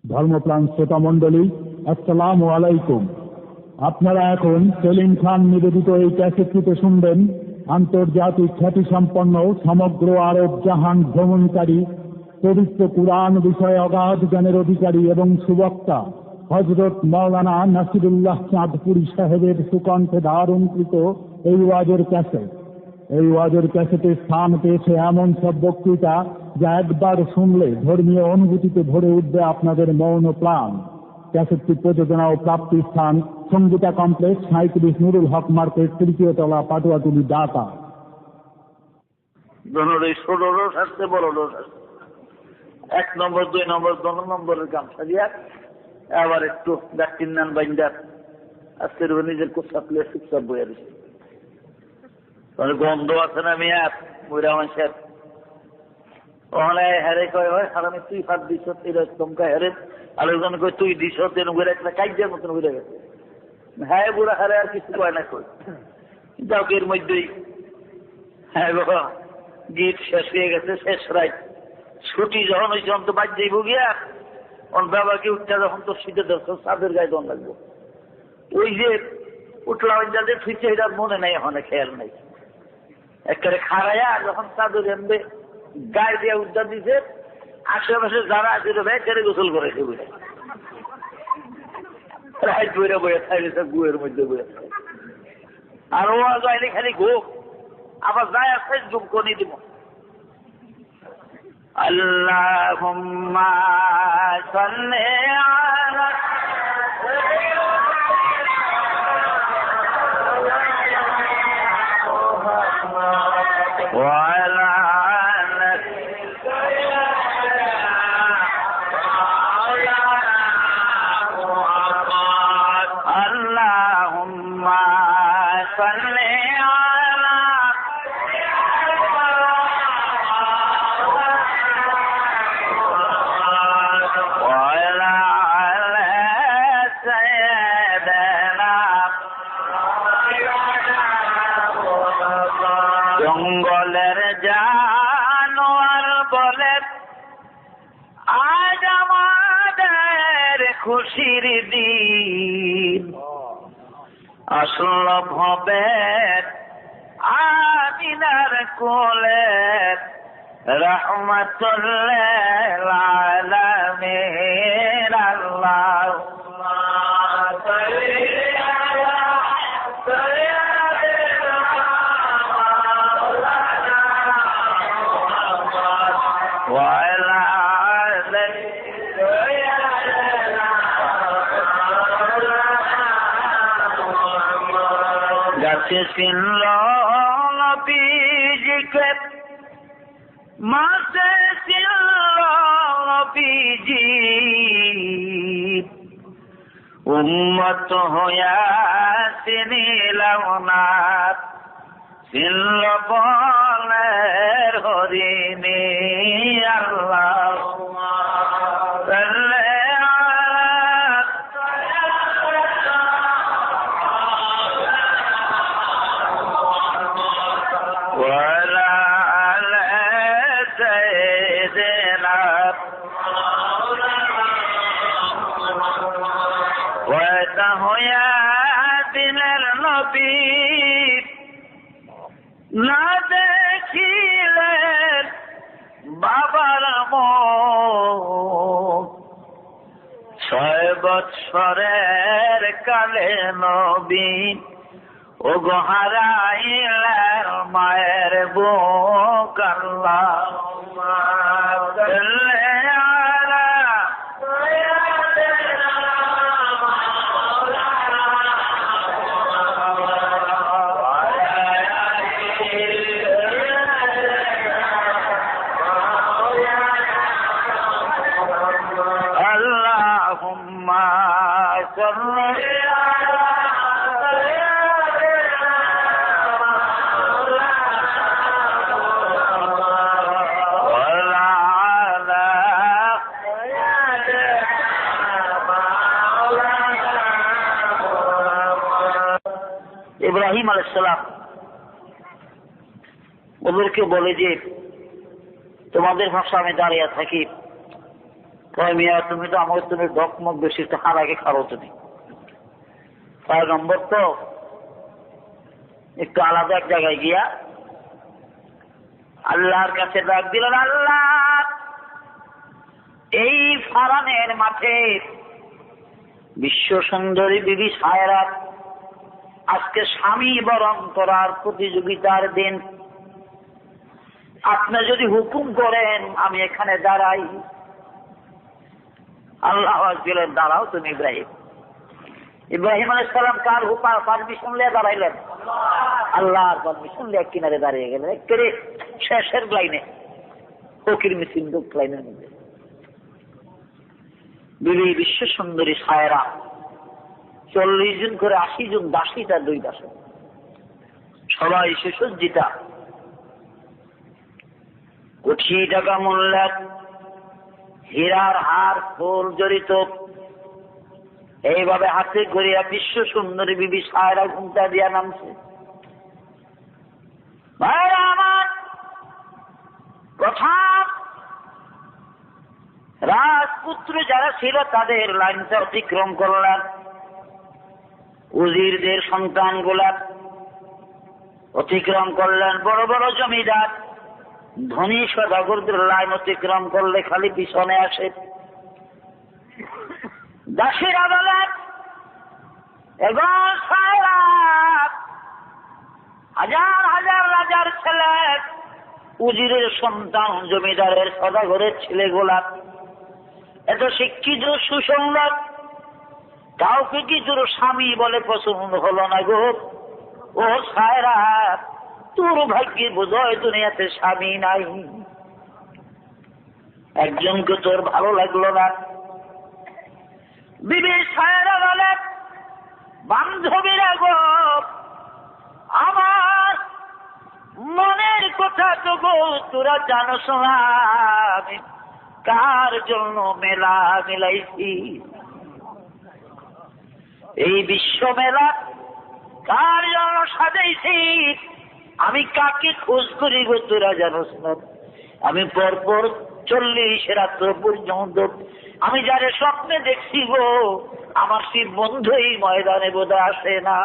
ধর্মপ্রাণ শ্রোতা মণ্ডলী, আসসালামু আলাইকুম। আপনারা এখন সেলিম খান নিবেদিত এই ক্যাসেটটিতে শুনবেন আন্তর্জাতিক খ্যাতিসম্পন্ন সমগ্র আরব জাহান ভ্রমণকারী, পবিত্র কুরআন বিষয়ে অগাধ জ্ঞানের অধিকারী এবং সুবক্তা হযরত মাওলানা নাসিরুল্লাহ চাঁদপুরী সাহেবের সুকণ্ঠে ধারণকৃত এই ওয়াজের ক্যাসেট। এই ওয়াজের ক্যাসেটে স্থান পেয়েছে এমন সব বক্তৃতা যা একবার শুনলে ধর্মীয় অনুভূতিতে ভরে উঠবে আপনাদের মৌন প্রাণ। ক্যাসেটটি প্রযোজনা ও প্রাপ্তি স্থান সঙ্গীতা কমপ্লেক্স, ৩৭ নুরুল হক মার্কেট, তৃতীয় তলা, পাটুয়াটুলি, ঢাকা। এক নম্বর, 2 নম্বর, 2 নম্বরের গামছা দিয়া আবার একটু ডাক্তির নান বাইন্দার আজকের নিজের কোথাও চুপচাপ বইয়া দিচ্ছে। তাহলে গন্ধ আছে না মিয়া বইরা মানুষের ওখানে হেরে কয় হয় হারামি তুই ফাঁক দিছ এরকমকা হেরে আলোচনা কই তুই দিছ তেন করে একটা কাইজার মতন ঘুরে গেছে। হ্যাঁ বুড়া হারে আর কিছু কয় না কই যাও এর মধ্যেই হ্যাঁ বাবা গীত শেষ হয়ে গেছে, শেষ রাত ছুটি যখন হয়েছে তখন তো বাদ যাইব গিয়া ওর বাবাকে উঠতে যখন তো শীতে দর্শক চাঁদের গায়ে দন লাগবো। ওই যে উঠলা যাদের ফিরছে এটা মনে নাই, এখন খেয়াল নাই। একেবারে খাড়াইয়া যখন চাদর এমবে গায়ে দিয়ে উদ্ধার দিছে, আশেপাশে যারা আছে ভেতরে গোসল করে দেবে রাইট বইরা বইয়া থাকছে গুয়ের মধ্যে বইয়া। আর ও যাইলে খালি ঘুম, আবার যায় আসছে ঘুম কনি দিব। আল্লাহুম্মা সাল্লি আলা وعلى اللهم صل على وعلى سيدنا জঙ্গলের জানোয়ার বলে আজ আমাদের খুশির দিন, আসল হবে আমিনার কোলে রহমাতুল্লিল আলামিন। আল্লাহুম্মা সাল্লি গাছে চিনল নবীজিকে, মাছে চিনল নবীজি, উম্মত হইয়া চিনিলাম না, চিনল বলের হরিণী। আল্লাহুম্মা সাল্লি হইয়া দিনের নবী না দেখিলেন বাবার মুখ, 6 বৎসরের কালে নবী ও গোহারাইলেন মায়ের বুক। আল্লাহুম্মা সাল্লি ইব্রাহিম আলাইহিস সালাম ওদেরকে বলে যে তোমাদের ভাষা আমি দাঁড়িয়ে থাকি, কয় মিয়া তুমি তো আমার তুমি ডকমক বেশি একটু হারাকে খারো তুমি। 6 নম্বর তো একটু আলাদা এক জায়গায় গিয়া আল্লাহর কাছে ডাক দিলেন, আল্লাহ এই ফারানের মাঠে বিশ্ব সুন্দরী বিবি সায়রা আজকে স্বামী বরণ করার প্রতিযোগিতার দিন, আপনি যদি হুকুম করেন আমি এখানে দাঁড়াই। আল্লাহ দিলেন, দাঁড়াও তুমি ইব্রাহিম। ইব্রাহিম আলাইহিস সালাম কার পারমিশন নিয়ে দাঁড়াইলেন? আল্লাহর পারমিশন নিয়ে কিনারে দাঁড়িয়ে গেলেন, একেবারে শেষের লাইনে, ফকির মিছিল লাইনের মধ্যে। বিবি বিশ্ব সুন্দরী সায়রা 40 জন করে 80 জন দাসী, তার 2 দাসী, সবাই সুসজ্জিতা, কোটি টাকা মূল্যের হীরার হার ফুল জড়িত। এইভাবে হাতে ঘুরিয়া বিশ্ব সুন্দরী বিবি সায়রা ঘুমটা দিয়া নামছে। ভাইরা আমার, প্রথম রাজপুত্র যারা ছিল তাদের লাইনটা অতিক্রম করলেন, উজিরদের সন্তান গুলা অতিক্রম করলেন, বড় বড় জমিদার ধনী সদাগরদের লাইন অতিক্রম করলে খালি পিছনে আসে। দাসীরা বলেন, এবং সায়রা হাজার হাজার রাজার ছেলে, উজিরের সন্তান, জমিদারের সদাগরের ছেলেগুলা এত শিক্ষিত সুসংবাদ, কাউকে কি তোর স্বামী বলে পছন্দ হলো না গো? ও সায়রা, তোর ভাগ্যে বোধহয় দুনিয়াতে স্বামী নাই, একজনকে তোর ভালো লাগলো না। বিবি সায়রা বলে, বান্ধবীরা গো, আমার মনের কথা তো গো তোরা জানোস না, আমি কার জন্য মেলা মিলাইছি। এই বিশ্ব মেলা কার জন্য সাজাইছি, আমি কাকে খোঁজ করি গো তোরা জানোস না। আমি পরপর 40 রাত্র পর্যন্ত আমি যারে স্বপ্নে দেখছি গো, আমার সেই বন্ধু এই ময়দানে বোধ আসে না।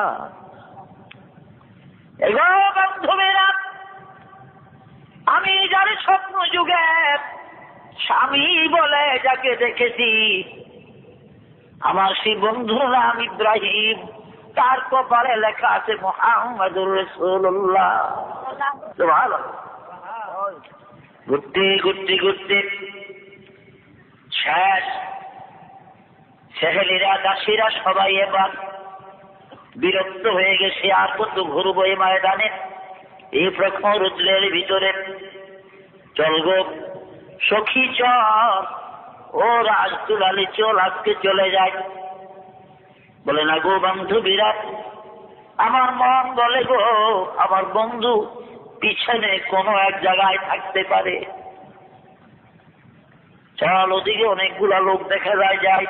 এগো বান্ধবীরা, আমি যারে স্বপ্ন যুগে স্বামী বলে যাকে দেখেছি, আমার সেই বন্ধুর নাম ইব্রাহিম, তার কপালে লেখা আছে মুহাম্মাদুর রাসূলুল্লাহ। সুবহানাল্লাহ। ঘুরতে ঘুরতে ঘুরতে শেষ, সেহেলিরা দাসীরা সবাই এবার বিরক্ত হয়ে গেছে, আর কত ঘুরবো এই ময়দানে, এই প্রখর রৌদ্রের ভিতরে। চল গো সখী চল, ও রাজদুলালি চল, আজকে চলে যায়। বলে না গো বান্ধবীরা, আমার মন বলে গো আমার বন্ধু পিছনে কোনো এক জায়গায় থাকতে পারে, চল ওদিকে অনেকগুলা লোক দেখা যায়।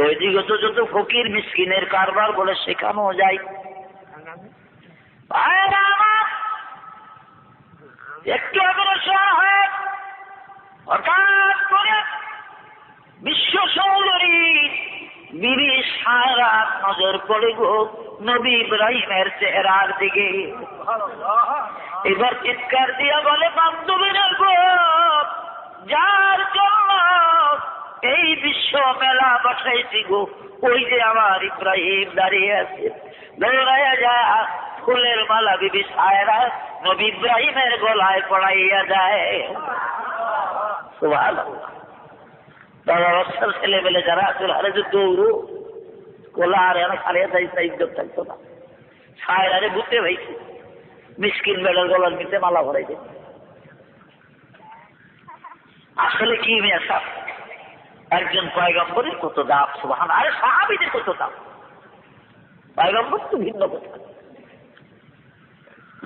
ওইদিকে তো যত ফকির মিসকিনের কারবার বলে শেখানো যায়। একটু অগ্রসর হয়ে হঠাৎ করে বিশ্ব সুন্দরী বিবি সায়রা নজর পড়ে গো নবী ইব্রাহিমের চেহারার দিকে। এবার চিৎকার দিয়া বলে, বান্ধবীরা গো, যার জন্য এই বিশ্ব মেলা বসাইছি গো, ওই যে আমার ইব্রাহিম দাঁড়িয়ে আছে, দৌড়াইয়া যা ফুলের মালা বিবি সায়রা নবী ইব্রাহিমের গলায় পড়াইয়া যায়। সুবহানাল্লাহ। তারা অবসর ছেলেবেলে যারা আসলে আরে যে দৌড়ো কোলা আর এনে খালিয়া যাইতে ইজ্জত থাকতো না। সায়রারে বুঝতে ভাইছি মিসকিন বেলার গলার নিচে মালা ভরাই দেয়। আসলে কি মেশা, একজন পয়গম্বরের কত দাম, সুবহান, আরে সাহাবীদের কত দাম, পয়গম্বর তো ভিন্ন কথা।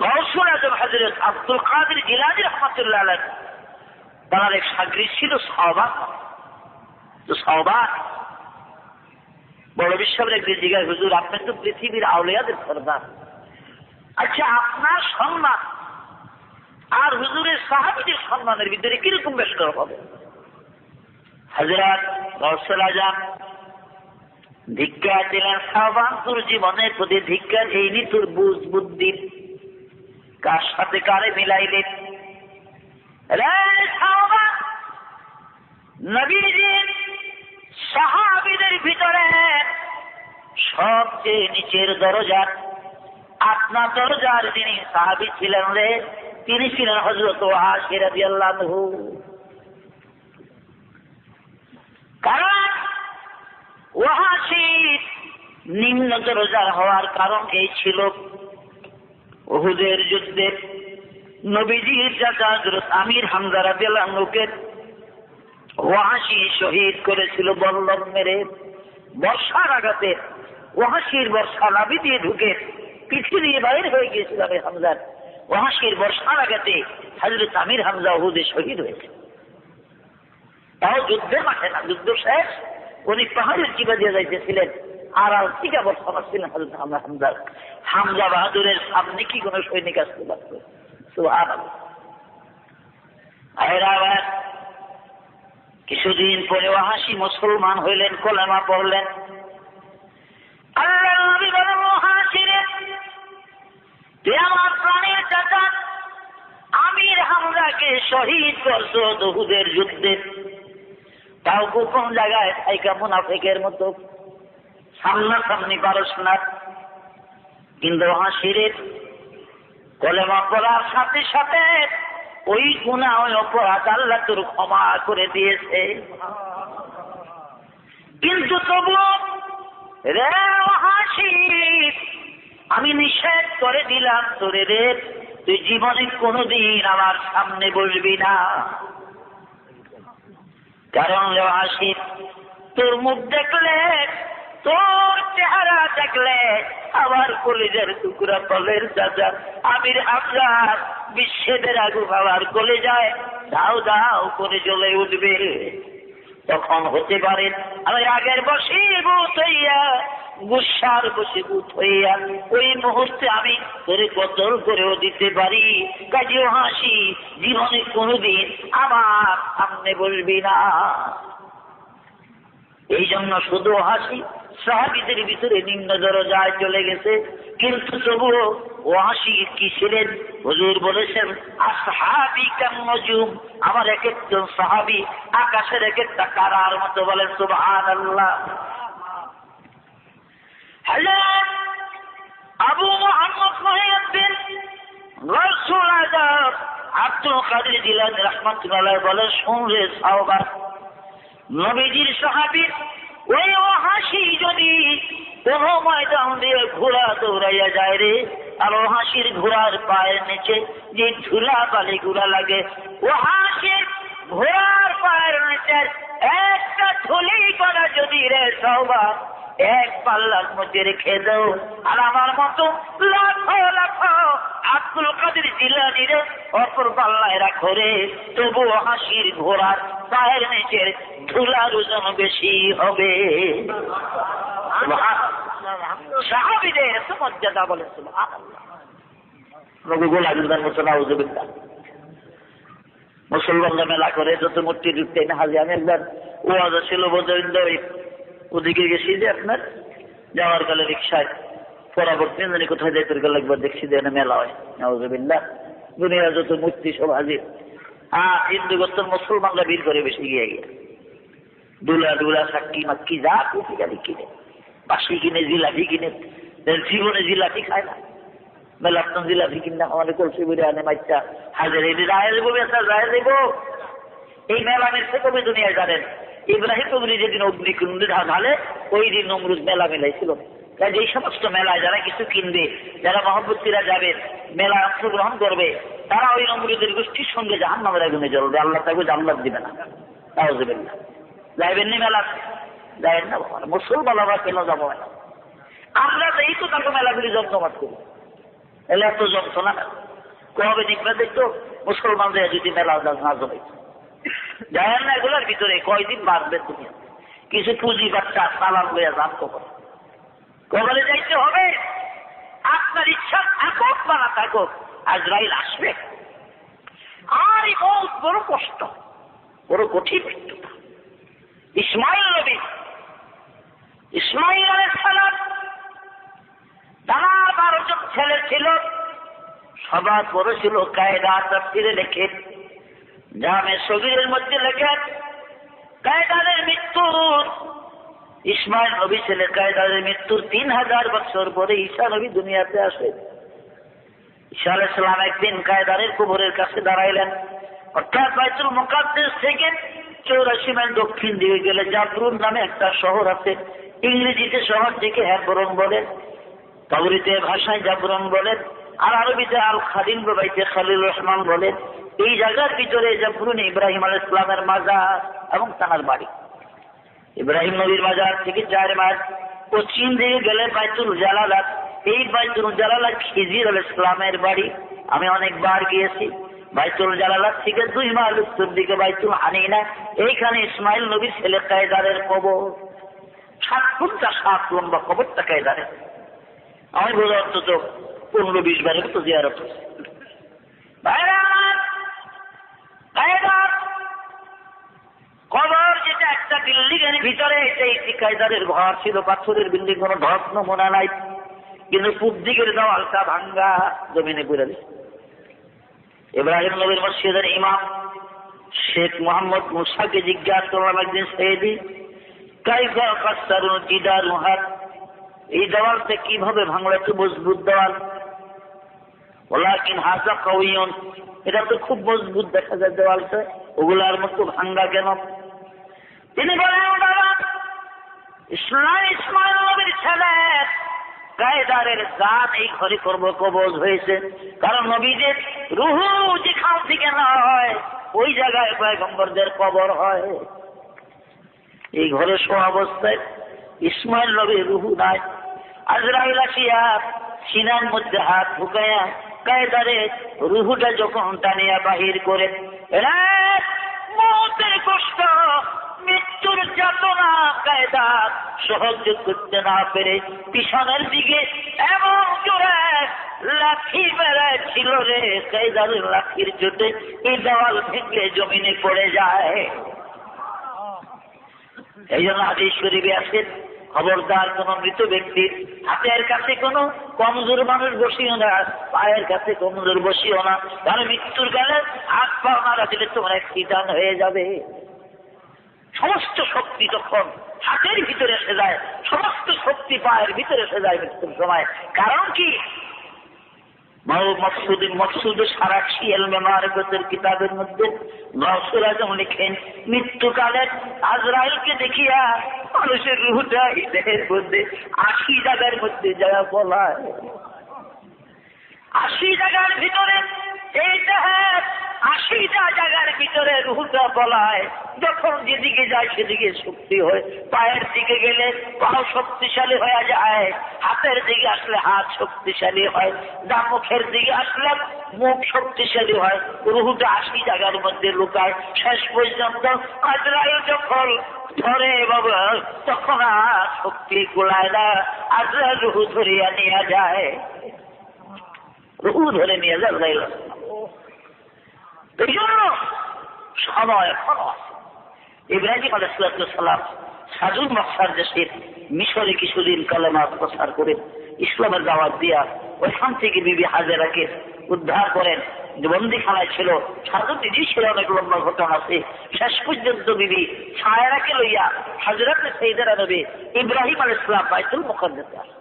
গৌসুল আজম হযরত আব্দুল কাদের জিলানী রাহমাতুল্লাহ আলাইহি, তার এক শাগরিদ ছিল সাওবান। তো সাওবান বড় বিশ্বরের একদিন জিজ্ঞাসা, হুজুর আপনি তো পৃথিবীর আউলিয়াদের সরদার, আচ্ছা আপনার সম্মান আর হুজুরের সাহাবীদের সম্মানের ভিতরে কিরকম বেশ করা হবে? হযরত গাউসুল আজম ধিক্কার দিলেন সাহাবান, তোর জীবনের প্রতি ধিক্কার এই নি, তোর বুঝ বুদ্ধি কার সাথে কারে মিলাইলেন। রে সাহাবা, নবীজির সাহাবীদের ভিতরে সবচেয়ে নিচের দরজা, আপনার দরজার যিনি সাহাবী ছিলেন রে, তিনি ছিলেন হযরত ওয়াহাশী রাদিয়াল্লাহু আনহু। কারণ ওয়াহাশী নিম্ন দরজার হওয়ার কারণ এই ছিল, উহুদের যুদ্ধে নবীজির চাচা হযরত আমির হামজা রাদিয়াল্লাহু আনহুকে ওয়াহাশী শহীদ করেছিল বল্লম মেরে। বর্ষার আঘাতে ওয়াহাশীর বর্ষা নাভি দিয়ে ঢুকে পিঠে দিয়ে বাইর হয়ে গিয়েছিল আমির হামজার। ওয়াহাশীর বর্ষার আঘাতে হযরত আমির হামজা উহুদে শহীদ হয়েছে। তাও যুদ্ধের মাঠে না, যুদ্ধ শেষ, উনি পাহাড়ের চিপা দিয়ে যাইতেছিলেন, আর টিকা বর্ষা মারছিলেন হযরত হামজা। হামজা বাহাদুরের সামনে কি কোনো সৈনিক আসতে পারত? সুবহানাল্লাহ। কিছুদিন পরে ওয়াহাশী মুসলমান হইলেন, কলেমা পড়লেন। আল্লাহর নবী বলেন, ওয়াহাশী রে, তুই আমার প্রাণের চাচা আমির হামজাকে শহীদ করছো উহুদের যুদ্ধে, তাও গোপন জায়গায় থাইকা মুনাফিকের মতো, সামনাসামনি পারস না। কিন্তু ওয়াহাশী রে, কলেমা পড়ার সাথে সাথে ওই গুনাহ, ওই অপরাধ আল্লাহ তোর ক্ষমা করে দিয়েছে। কিন্তু তবু রে ওয়াহাশী, আমি নিষেধ করে দিলাম তোরে রে, তুই জীবনে কোনোদিন আমার সামনে বসবি না। কারণ ওয়াহাশী, তোর মুখ দেখলে, তোর চেহারা দেখলে আমার কলিজার টুকরা কলের চাচা আমির হামজার বিচ্ছেদের আগুন আমার কলিজায় দাও দাও করে জ্বলে উঠবে। তখন হতে পারে আমি আগের বশীভূত হইয়া, গুসার বশীভূত হইয়া ওই মুহূর্তে আমি তোরে কতল করেও দিতে পারি। কাজী ওয়াহাশী, জীবনে কোনোদিন আমার সামনে বসবি না। এই জন্য শুধু ওয়াহাশী সাহাবীদের ভিতরে নিম্ন দরজায় চলে গেছে, কিন্তু তবুও ওয়াহাশী কি ছিলেন? হুজুর বলেছেন, আসহাবী কান নজুম, আমার এক একজন সাহাবী আকাশের এক একটা তারার মতো। বলেন সুবহানাল্লাহ। হযরত আবু মুহাম্মদ মুহিউদ্দিন গাউসুল আজম আব্দুল কাদের জিলানী রাহমাতুল্লাহ বলেন, শুন রে সাহাবা, নবীজির সাহাবী ওই ওয়াহাশী যদি কোন ময়দান দিয়ে ঘোড়া দৌড়াইয়া যায় রে, আর ওয়াহাশীর ঘোড়ার পায়ের নিচে যে ধুলা বালি গুলা লাগে, ওয়াহাশীর ঘোড়ার পায়ের নিচে একটা ধুলি করা যদি রে সাহাবা এক পাল্লার মধ্যে রেখে দাও, আর আমার মতো লাখো লাখো আব্দুল কাদের জিলানী রে অপর পাল্লায় রাখো রে, তবু ওয়াহাশীর ঘোড়ার পায়ের নিচে ধুলার ওজন বেশি হবে। সাহাবীদের এত মর্যাদা। বলেন সুবহানাল্লাহ। মুসলমানরা মেলা করে যত মূর্তি ঢুকতে না হাজি। আমি একবার ওয়াজ ছিল বোধহয় ওদিকে গেছি, যে আপনার যাওয়ার কালে রিক্সায় পরবর্তী জানি কোথায় যাইতে গেলে একবার দেখছি যে মেলা হয়। নাউযুবিল্লাহ, দুনিয়ার যত মূর্তি সব হাজির। হিন্দু গোত্রের মুসলমানরা ভিড় করে বেশি গিয়ে গিয়ে দুলা দুলা সাক্ষী মাক্কি যা কুপি গালি কিনে, বাসি কিনে, জিলাপি কিনে। জীবনে জিলাপি খায় না, মেলাপ্তন জিলাপি কিনে আমাদের কলসি বেড়ে আনে মাইচা হাজার রায় দেবো, বেচা রায় দেবো। এই মেলা মেলছে কবে দুনিয়ায় জানেন? ইব্রাহিম নবী যেদিন অগ্নিকুণ্ডে ঢালে ওই দিন নমরুদ মেলা মেলাইছিল। কাজে এই সমস্ত মেলায় যারা কিছু কিনবে, যারা মহব্বতীরা যাবেন, মেলা অংশগ্রহণ করবে, তারা ওই নমরুদের গোষ্ঠীর সঙ্গে জাহান্নামের আগুনে জ্বলবে। আল্লাহ তাকে জান্নাত দিবে না। নাউযুবিল্লাহ। যাইবেন নি মেলা? যাবেন না। মুসলমানরা কেন যাবো না? আমরা এই তো তাকে মেলাগুলি জমজমাট করি, এলে এত যন্ত্রণা না কবে নিকবে দেখতো মুসলমানদের যদি মেলা না জমে যায় না। এগুলোর ভিতরে কয়দিন বাঁচবে তুমি? কিছু পুঁজি বাচ্চা সালাম লইয়া যান কবলে যাইতে হবে। আপনার ইচ্ছা থাকুক বা না থাকুক, আজরাইল আসবে। আর এই বহুত বড় কষ্ট, বড় কঠিন মৃত্যুটা। ইসমাইল নবী, ইসমাইল আলাইহিস সালাম তার 12 জন ছেলে ছিল, সবার বড় ছিল কায়দা তাফসীরে লেখে, জামে সগীরের মধ্যে লেখেন কায়দারের মৃত্যুর, ইসমাইল নবী ছেলে কায়দারের মৃত্যুর 3000 বছর পরে ঈসা নবী দুনিয়াতে আসে। ঈসা আলাইহিস সালাম একদিন কায়দারের কবরের কাছে দাঁড়াইলেন, অর্থাৎ বাইতুল মুকাদ্দাস থেকে 84 মাইল দক্ষিণ দিকে গেলে জাবরুন নামে একটা শহর আছে, ইংরেজিতে শহরটিকে হেবরন বলেন, তাওরীতে ভাষায় জাবরন বলেন, আর আরবিতে আল খালিল বাইতে খালিল রহমান বলেন। এই জায়গার ভিতরে জাবরুনে ইব্রাহিম আলাইহিস সালামের মাজার এবং তার বাড়ি। ইব্রাহিম নবীর মাজার থেকে 4 মাইল পশ্চিম দিকে গেলে বাইতুল জালালাত, এই বাইতুল জালালাত খিজির আলাইহিস সালামের বাড়ি। আমি অনেকবার গিয়েছি। বাইতুল জালালাত থেকে 2 মাইল উত্তর দিকে বাইতুল হানিনা, এইখানে ইসমাইল নবীর ছেলে কায়দারের কবর। 7 লম্বা কবরটা কায়দারের। আমি বলি অন্তত 15-20 বারের তো জিয়ারত হয়েছে। কায়দার কবর যেটা একটা বিল্ডিং এর ভিতরে, এই কায়দারের ঘর ছিল, পাথরের বিল্ডিং, কোনো ধস নমুনা নাই, কিন্তু পূব দিকের দেওয়ালটা ভাঙ্গা, জমিনে পড়ে দিচ্ছে। ইব্রাহিম নবীর মসজিদের ইমাম শেখ মোহাম্মদ মুসাকে জিজ্ঞাসা করলাম একদিন, সেদি কাইফা কাসসারু জিদারুহা, এই দেওয়ালটা কিভাবে ভাঙলো, একটু মজবুত দেওয়াল। ওয়ালাকিন হাযা কাওয়িয়ুন, এটা তো খুব মজবুত দেখা যায় দেওয়ালটা, ওগুলার মতো ভাঙ্গা কেন? তিনি বলেন, বাবা ইসমাইল নবীর ছেলে কায়দারের জান এই ঘরে করব কবজ হয়েছে, কারণ নবীদের রুহু যেখান থেকে না হয় ওই জায়গায় পয়গম্বরদের কবর হয়। এই ঘরে শোয়া অবস্থায় ইসমাইল নবীর রুহু নাই। আজরাইল আসিয়া সিনার মধ্যে হাত ঢুকাইয়া কায়দারের রুহুটা যখন টানিয়া বাহির করে, মৌতের কষ্ট, মৃত্যুর যাতনা কায়দা সহ্য করতে না পেরে পিছনের দিকে এমন জোরে লাঠি মেরেছিল রে, কায়দারের লাঠির চোটে এই দেওয়াল ভেঙে জমিনে পড়ে যায়। এই জন্য হাদিস শরীফে আছে, খবরদার কোন মৃত ব্যক্তির হাতের কাছে কোন কমজোর মানুষ বসিও না, পায়ের কাছে কমজোর বসিও না, কারণ মৃত্যুর কালে হাত পা মারা দিলে তোমার অ্যাক্সিডেন্ট হয়ে যাবে। সমস্ত শক্তি তখন হাতের ভিতরে এসে যায়, সমস্ত শক্তি পায়ের ভিতরে এসে যায় মৃত্যুর সময়। কারণ কি? মকসুদ সারাক্ষী এলমে মারিফতের কিতাবের মধ্যে গাউসুল আজম লিখেন, মৃত্যুকালে আজরাইলকে দেখিয়া মানুষের রুহটা এই দেহের মধ্যে 80 জায়গার মধ্যে জায়গা বলায়, 80 জায়গার ভিতরে এই দেহের 80টা জায়গার ভিতরে রুহটা বলায়। যখন যেদিকে যায় সেদিকে শক্তি হয়, পায়ের দিকে গেলে পাও শক্তিশালী হয়ে যায়, হাতের দিকে আসলে হাত শক্তিশালী হয়, মুখের দিকে আসলে মুখ শক্তিশালী হয়। রুহুটা 80 জায়গার মধ্যে লুকায়। শেষ পর্যন্ত আজরাইল যখন ধরে বাবা, তখন আর শক্তি কুলায় না, আজরাইল রুহু ধরিয়া নিয়ে যায়, রুহু ধরে নিয়ে যায় আজরাইল। এই জন্য সময় এখনো আছে। ইব্রাহিম আলাইহিস সালাম সাজুল মক্সার দেশের মিশরে কিছুদিন কালেমা প্রচার করে ইসলামের দাওয়াত দিয়া ওইখান থেকে বিবি হাজেরাকে উদ্ধার করেন। বন্দিখানায় ছিল, সাধু নিজেই ছিল, অনেক লম্বা ঘটনা আছে। শেষ পর্যন্ত বিবি ছায়রাকে লইয়া হযরত সাইয়েদনা নবী ইব্রাহিম আলাইহিস সালাম বাইতুল মুকাদ্দাসে আসেন।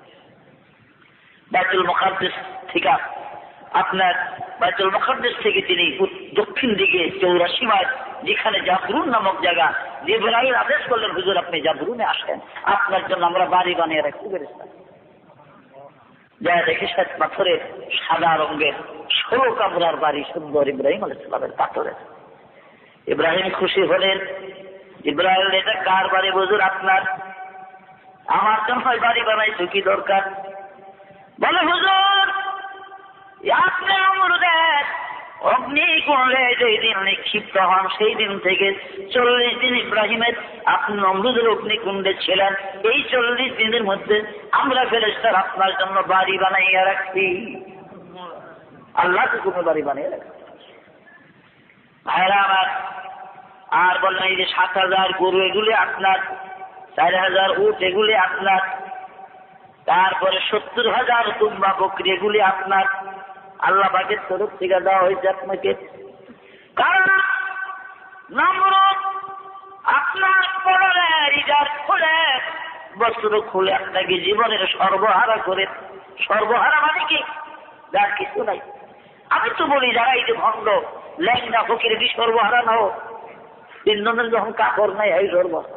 বাইতুল মুকাদ্দাস থেকে আপনার বাইতুল মুকাদ্দাস থেকে তিনি দক্ষিণ দিকে 84 মাইল, যেখানে জাবরুন নামক জায়গা, জিবরাইল আদেশ করলেন, হুজুর আপনি জাবরুনে আসেন, আপনার জন্য আমরা বাড়ি বানিয়ে রাখতে পেরেছি। যা দেখে শ্বেত পাথরের সাদা রঙের 16 কামরার বাড়ি, সুন্দর ইব্রাহিম আলাইহিস সালামের পাথরের। ইব্রাহিম খুশি হলেন। ইব্রাহিম, এটা কার বাড়ি হুজুর? আপনার। আমার জন্য বাড়ি বানাইছো, কি দরকার? বলে হুজুর আপনি নমরুদের অগ্নিকুণ্ডে যেই দিন নিক্ষিপ্ত হন, সেই দিন থেকে 40 দিন ইব্রাহিমের আপনি নমরুদের অগ্নিকুণ্ডে ছিলেন। এই 40 দিনের মধ্যে আমরা ফেরেশতারা আপনার জন্য বাড়ি বানাইয়া রাখছি। আল্লাহ তো কোনো বাড়ি বানিয়ে রাখছি। ভাইরা আমার, আর বললেন এই যে 7,000 গরু এগুলি আপনার, 4,000 উট এগুলি আপনার, তারপরে 70,000 দুম্বা বকরি এগুলি আপনার, আল্লাহ পাকের তরফ থেকে দেওয়া হয়েছে আপনাকে। কারণ নমরুদ আপনার পরে রিজার্ভ খুলে বস্ত্র খুলে আপনাকে জীবনের সর্বহারা করে, সর্বহারা মানে কি যার কিছু নাই। আমি তো বলি যারা এই যে ভণ্ড ল্যাংনা ফকির কি সর্বহারা নাও, তিনজনের যখন কাপড় নাই এই সর্বহারা,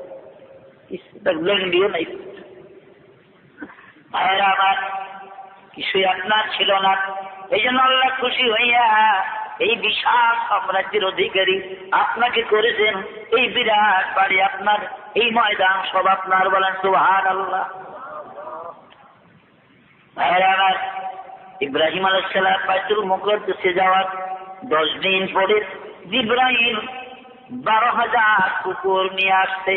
ল্যাংডিও নাই। ভাইয়েরা আমার, কিছুই আপনার ছিল না। এই জন্য আল্লাহ খুশি হইয়া এই বিশাল সাম্রাজ্যের অধিকারী আপনাকে করেছেন। এই বিরাট বাড়ি আপনার, এই ময়দান সব আপনার। বলেন সুবহানাল্লাহ। ভাইয়েরা আমার, ইব্রাহিম আলাইহিস সালাম বাইতুল মুকদ্দাসে যাওয়ার 10 দিন পরে জিবরাইল 12,000 কুকুর নিয়ে আসছে।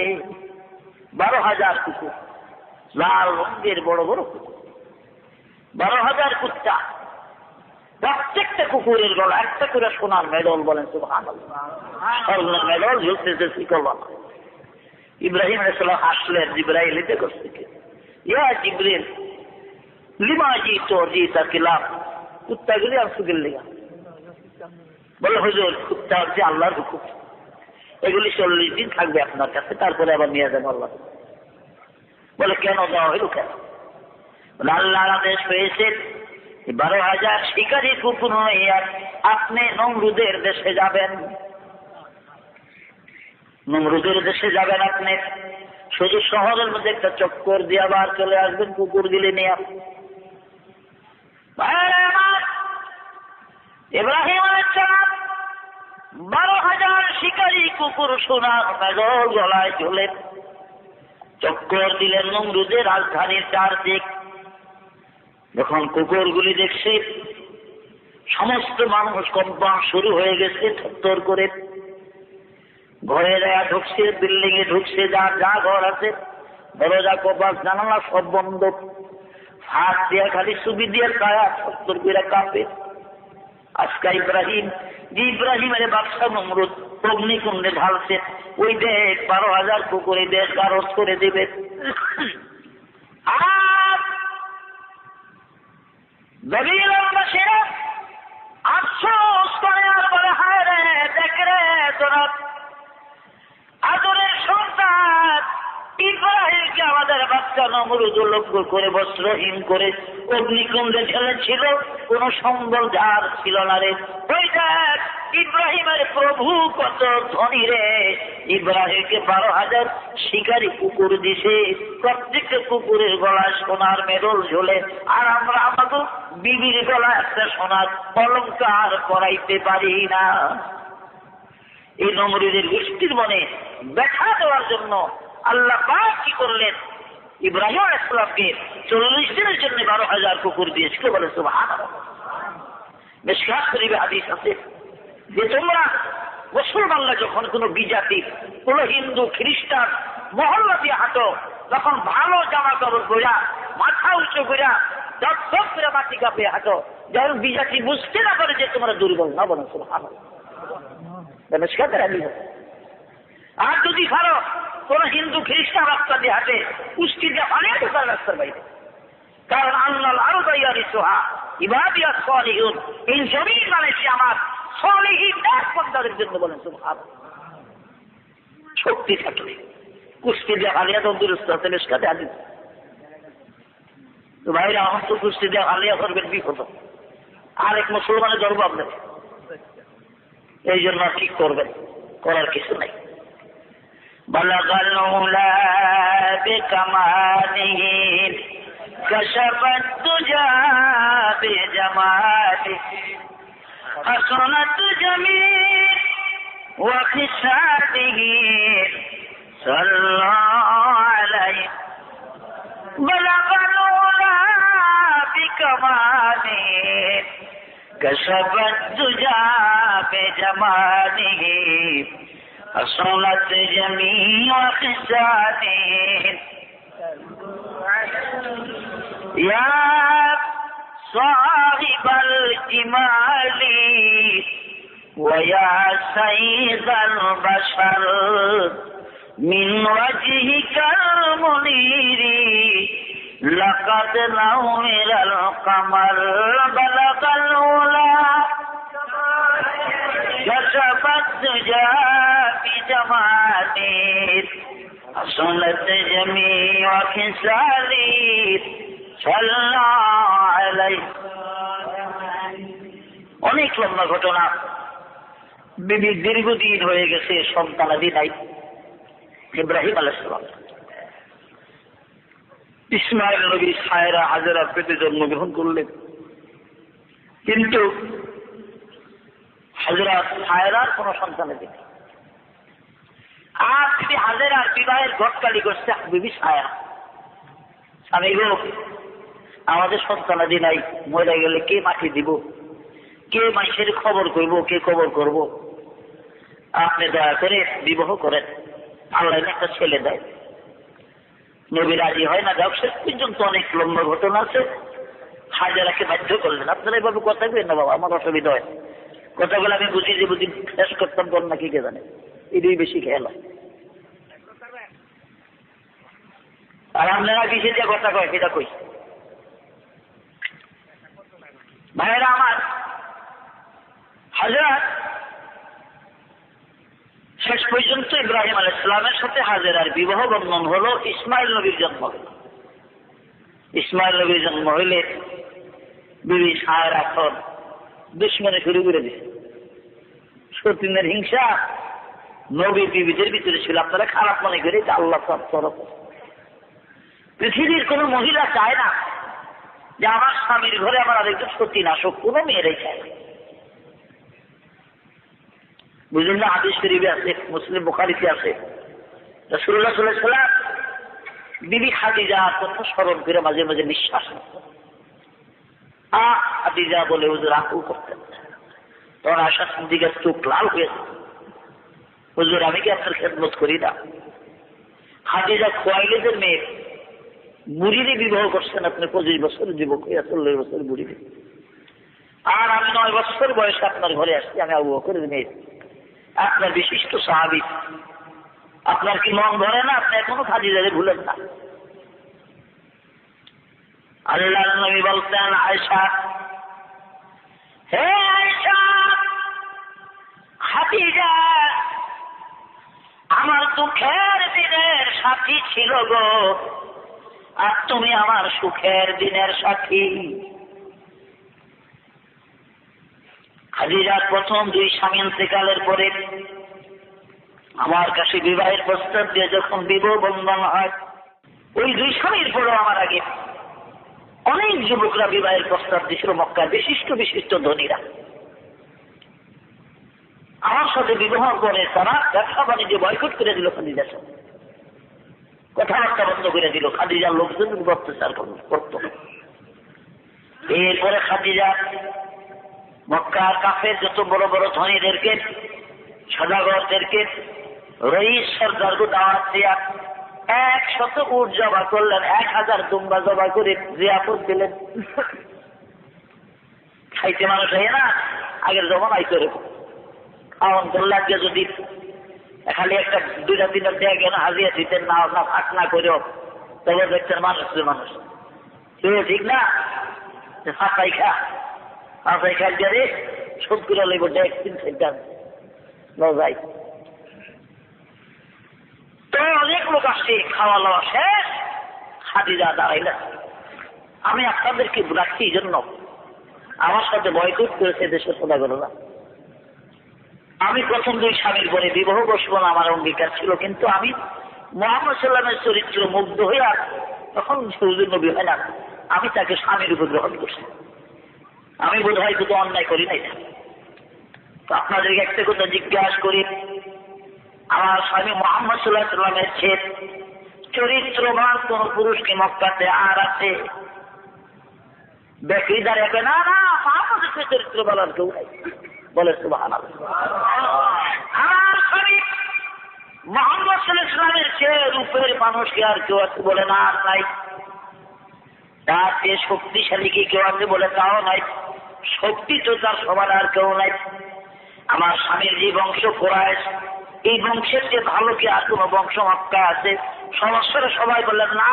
12,000 কুকুর, লাল রঙের বড় বড় কুকুর, 12,000 কুত্তা। প্রত্যেকটা কুকুরের গলা একটা করে সোনার মেডল। বলেন সুবহানাল্লাহ। সোনার মেডল ঝুলতেছে শিকল। ইব্রাহিম আলাইহিস সালাম আসলেন জিবরাইল এর কাছ থেকে, ইয়া জিবরিল লিমা জিতু জিতা কিলাম, কুত্তাগুলি আনছো গেলি? বলে হুজুর কুত্তা হচ্ছে আল্লাহর হুকুম, এগুলি 40 দিন থাকবে আপনার কাছে, তারপরে আবার নিয়ে যাবেন আল্লাহ। বলে কেন দেওয়া হইল কেন? বলে আল্লাহর আদেশ হয়েছে 12,000 শিকারী কুকুর হইয়া আপনি নমরুদের দেশে যাবেন। নমরুদের দেশে যাবেন আপনি, শুধু শহরের মধ্যে একটা চক্কর দিয়ে আবার চলে আসবেন কুকুর গিলে নিয়ে। ইব্রাহিম আলাইহিস সালাম 12,000 শিকারী কুকুর সোনার মেডল গলায় ঝুলে চক্কর দিলেন নমরুদের রাজধানীর চারদিক। যখন কুকুরগুলি দেখছে সমস্ত মানুষ কম্পন শুরু হয়ে গেছে, থরথর করে ঘরে ঢুকছে, বিল্ডিং এ ঢুকছে, যার যা ঘর আছে দরজা কপাট জানালা সব বন্ধ, হাত দিয়ে খালি সুবি দিয়ে ছায়া থরথর করে কাঁপে। আজকে ইব্রাহিমের বাদশা নমরুদ অগ্নিকুণ্ডে ঢালছে, ওই দেশ 12,000 কুকুর এই দেশ গারজ করে দেবে। আর বেবিলনবাসীরা আফসোস করে আর বলে, হায় রে দেখ রে তোরা আদরের সন্তান ইব্রাহিমকে আমাদের বাচ্চা নমরুদ লক্ষ্য করে বস্ত্রহীন করে অগ্নিকুণ্ডে ঢেলেছিল, কোন সম্বল যার ছিল না রে। ওই দেখ ইব্রাহিমের প্রভু কত ধনী রে, ইব্রাহিমকে 12,000 শিকারী কুকুর দিছে, প্রত্যেকটা কুকুরের গলায় সোনার মেডল ঝোলে, আর আমরা আমাদের বিবির গলায় একটা সোনার অলংকার পরাইতে পারি না। এই নমরুদের গোষ্ঠীর মনে ব্যথা দেওয়ার জন্য আল্লাহ পাক কি করলেন, ইব্রাহিম আলাইহিস সালামকে 40 দিনের জন্য 12,000 কুকুর দিয়েছিল। বলে সুবহানাল্লাহ। মিশকাত শরীফে হাদিস আছে যে তোমরা মুসলমানরা যখন কোন বিজাতি, কোন হিন্দু খ্রিস্টান মহল্লা দিয়ে হাঁটো, তখন ভালো জামা কাপড় পরা, মাথা উঁচু করা, দপ করে মাটি কাঁপে হাঁটো, যেন বিজাতি বুঝতে না পারে যে তোমরা দুর্বল না। বলে সুবহানাল্লাহ। মিশকাতের হাদিস। আর যদি কারো কোন হিন্দু খ্রিস্টান রাস্তা দিয়ে হাঁটে, উস্কি দিয়ে অনেক ঢোকার রাস্তার বাইরে, কারণ আল্লাহ আরো দয়ারি সোহা ইবাদিয়া সালিহুন, এই জমিন বানাইছে আমার সালিহিন বান্দাদের জন্য। বলেন সুবহানাল্লাহ। শক্তি থাকলে কুস্তি দিয়ে হালিয়া তন্দুরস্ত হতে মিশকাতে হাদিস। তো ভাইরা আমার তো কুস্তি দিয়ে হালিয়া করবেন বিপদ, আরেক মুসলমানের ধরবো আপনার, এই জন্য কি করবেন, করার কিছু নাই। بلغ العلا بكماله كشف الدجى بجماله حسنت جميع وخصاله صلى الله عليه بلغ العلا بكماله كشف الدجى بجماله حصلت جميع خصاله يا صاحب الجمال ويا سيد البشر من وجهك المنير لقد نور القمر بلغ العلا كشف الدجى بجماله حصلت جميع خصاله صلى عليه। অনেক লম্বা ঘটনা। বিবি দীর্ঘদিন হয়ে গেছে, সন্তানাদি নাই। ইব্রাহিম আলাইহিস সালাম ইসমাইল নবী সায়রা হাজেরা পেটে জন্মগ্রহণ করলেন, কিন্তু হাজেরা সায়রার কোন সন্তানাদি নেই। আর তিনি হাজেরার বিবাহের ঘটকালি করছে বিবি সায়রা। স্বামী গো, আমাদের সন্তানাদি নাই, মরে গেলে কে মাটি দিব, কে মানুষের খবর করব, কে খবর করব, আপনি দয়া করে বিবাহ করেন, আল্লাহ একটা ছেলে দেয়। নবী রাজি হয় না। যাও, শেষ পর্যন্ত অনেক লম্বা ঘটনা আছে। হাজেরাকে বাধ্য করলেন, আপনারা এভাবে কথা বলেন না বাবা, আমার অসুবিধা হয়, কথাগুলো আমি বুঝি যে বুঝি শেষ করতাম, কর না কি কে জানে, এটাই বেশি খেয়াল হয়। আর আপনারা কিসে যে কথা কয় সেটা কই ভাইয়েরা আমার। হাজেরা শেষ পর্যন্ত ইব্রাহিম আলাইহিস সালামের সাথে হাজেরার বিবাহ বন্ধন হলো। ইসমাইল নবীর জন্ম হল। ইসমাইল নবীর জন্ম হইলে বিবি সায়রা এখন দুশ্মনে শুরু করে দিছে। সতীনের হিংসা নবী বিবিদের ভিতরে ছিল। আপনারা খারাপ মনে করে আল্লাহ তরফ। পৃথিবীর কোন মহিলা চায় না যে আমার স্বামীর ঘরে আমার আরেকজন সতীন আসুক, কোনো মেয়েরাই চায় না। বুঝলেন না? হাদিস শরীফে আছে, মুসলিম বুখারীতে আছে, রাসূলুল্লাহ সাল্লাল্লাহু আলাইহি ওয়াসাল্লাম বিবি খাদিজার কথা স্মরণ করে মাঝে মাঝে নিঃশ্বাস নিতেন। খাদিজা বলে হুজুর আকুল করতেন। তখন আয়েশা সিদ্দিকার চোখ লাল হয়ে যেত, হুজুর আমি কি আপনার খেদমত করি না? খাদিজা খুয়াইলিদের মেয়ে, বুড়িরে বিবাহ করছেন আপনি, 25 বছর যুবক হইয়া 40 বছর বুড়িরে। আর আমি 9 বছর বয়সে আপনার ঘরে আসছি, আমি আবু বকরের মেয়ে, আপনার বিশিষ্ট সাহাবী। আপনার কি মন ধরে না? আপনি এখনো খাদিজাকে ভুলেন না। আল্লাহর নবী বলতেন, আয়েশা, হে আয়েশা, খাদিজা আমার দুঃখের দিনের সাথী ছিল গো, আর তুমি আমার সুখের দিনের সাথী। খাদিজার প্রথম 2 স্বামী ইন্তেকালের পরে আমার কাছে বিবাহের প্রস্তাব দিয়ে যখন বিবাহ বন্ধন হয়, ওই 2 স্বামীর পরেও আমার আগে অনেক যুবকরা বিবাহের প্রস্তাব দিয়েছিল। মক্কার বিশিষ্ট বিশিষ্ট ধনীরা আমার সাথে বিবাহ করে তারা ব্যবসা বাণিজ্য বয়কট করে দিল। খাদিজার সাথে কথাবার্তা বন্ধ করে দিল। খাদিজার লোকজন অত্যাচার করত। এরপরে খাদিজা মক্কার কাফের যত বড় বড় ধনীদেরকে, সদাগরদেরকে, রইস সরদারকে দাওয়াত দিয়া 100 উট জবা করলেন, 1000 দুম্বা জবা করে জিয়াফত দিলেন। খাইতে মানুষ হয় না, আগের জমা আইতো এরকম খাওয়ান করলে যদি খালি একটা 2-3 দেয় কেন হাজিয়া দিতেন না, ফাঁক না করেও, তবে দেখতেন মানুষ ঠিক না, ফাঁকাই খা ফাঁকাই খা গেলে 70 লেব একদিন সেটা যাই। তো অনেক লোক আসছে, খাওয়া দাওয়া শেষ, খাদিজা দাঁড়াইলেন, আমি আপনাদেরকে রাখছি এই জন্য আমার সাথে বয়কট করেছে দেশের সদাগররা। আমি প্রথম 2 স্বামীর পরে বিবাহ বসবো না, আমার অঙ্গীকার ছিল, কিন্তু আমি মুহাম্মদ সাল্লাল্লাহু আলাইহি ওয়াসাল্লামের চরিত্র মুগ্ধ হইয়া, তখন হুজুর নবী হয় না, আমি তাকে স্বামীর উপর গ্রহণ করছি। আমি বোধ হয় কোনো অন্যায় করি নাই। তো আপনাদেরকে একটা কথা জিজ্ঞাসা করি, আমার স্বামী মুহাম্মদ সাল্লাল্লাহু আলাইহি ওয়াসাল্লামের চেয়ে চরিত্রবান কোন পুরুষ কি মক্কাতে আর আছে? ব্যক্তি দাঁড়াবে না, না মুহাম্মদের চেয়ে চরিত্রবান আর কেউ নাই। বলে সুবহানাল্লাহ। আমার স্বামী মুহাম্মদ সাল্লাল্লাহু আলাইহি ওয়াসাল্লামের চেয়ে রূপের মানুষ কি আর কেউ আছে? বলে না, আর নাই। তার চেয়ে শক্তিশালী কি কেউ আছে? বলে তাও নাই। শক্তি তো তার সমান আর কেউ নাই। আমার স্বামীর যে বংশ কুরাইশ, এই বংশের যে ভালো কি আর কোন বংশ মক্কা আছে? সমস্যাটা সবাই বললেন না,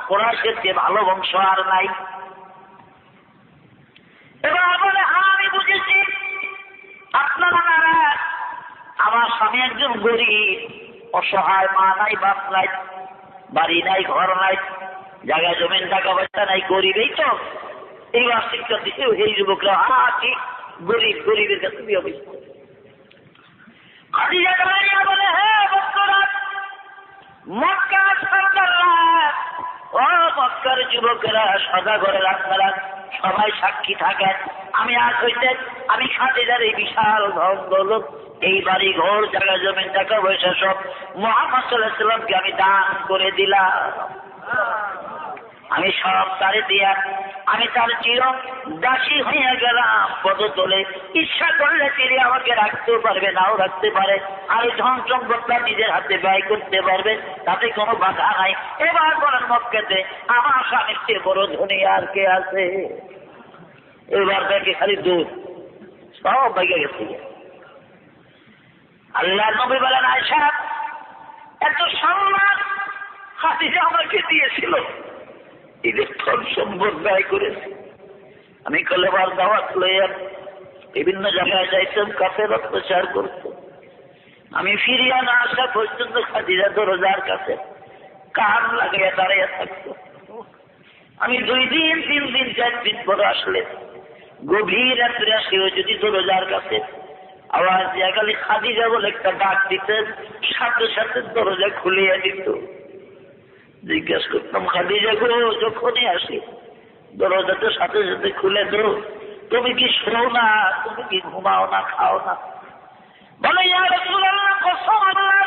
কুরাইশের যে ভালো বংশ আর নাই। এবার বলে আমি বুঝেছি আপনারা নারাজ। আমার স্বামী একজন গরিব, অসহায়, মা নাই, বাপ নাই, বাড়ি নাই, ঘর নাই, জায়গা জমিন, টাকা পয়সা নাই, গরিব। এই তো এইবার শিক্ষা দিচ্ছে এই যুবকরা ঠিক গরিব, গরিবের কাছে বিয়ে হয়েছে। খাদিজা দাঁড়িয়ে বলে, হ্যাঁ ভক্তরা, মক্কার সরকাররা, ও মক্কার যুবকেরা, সদা ঘরের আপনারা সবাই সাক্ষী থাকেন। আমি আজ হইতে আমি খাদিজার এই বিশাল ধন দৌলত, এই বাড়ি ঘর, জায়গা জমিন, টাকা পয়সা সব মুহাম্মদ সাল্লাল্লাহু আলাইহি ওয়াসাল্লামকে আমি দান করে দিলাম। আমি সব তারে দিয়া আমি তার চির দাসী হইয়া গেলাম পদতলে। ইচ্ছা করলে তিনি আমাকে রাখতেও পারবে, নাও রাখতে পারে, আর এই ধন সম্পদটা নিজের হাতে ব্যয় করতে পারবে, তাতে কোনো বাধা নাই। এবার বলেন মক্কাতে আমার স্বামীর চেয়ে বড় ধনী আর কে আছে? এবার দেখে খালি দুধ সব বাইকে গেছে। আল্লাহ নবী বলেন, আয়েশা এত সম্মান খাদিজা আমাকে দিয়েছিল, ঈদের ধন সম্পদ ব্যয় করেছে। আমি কলেবার দাওয়াত লইয়া বিভিন্ন জায়গায় যাইতাম, কাছে অত্যাচার করত। আমি ফিরিয়া না আসা পর্যন্ত খাদিজা দরজার কাছে কান লাগিয়ে দাঁড়িয়ে থাকতো। আমি 2 দিন 3 দিন 4 দিন পরে আসলে গভীর রাত্রে আসেও যদি দরজার কাছে আওয়াজ দিয়া গেলে খাদিজা বলে একটা ডাক দিতেন, সাথে সাথে দরজা খুলিয়ে দিত। জিজ্ঞাসা করতাম, খাদিজা গো, যখনই আসি দরজাতে সাথে সাথে খুলে দো, তুমি কি শোও না, তুমি কি ঘুমাও না, খাও না? বলে, ইয়া রাসূলুল্লাহ, কসম আল্লাহ,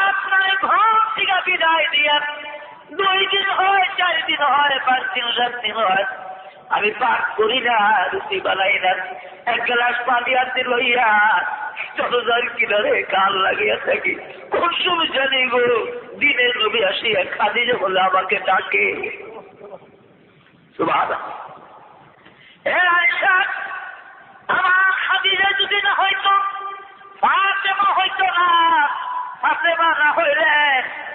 আপনার ঘর থেকে বিদায় দিয়া 2 দিন হয়, 4 দিন হয়, 5 দিন 7 দিন হয়, আমি পাক করি না, রুটি বানাই না, 1 গ্লাস পানি হাতে লইয়া দরজার কিনারে কান লাগিয়া থাকি। কোন সময় জানি গো, দিনের নবী আসিয়া খাদিজা বলে আমাকে ডাকে। সুবহানাল্লাহ। আয়েশা, আমার খাদিজা যদি না হইতো, ফাতেমা হইতো না, ফাতেমা না হইলে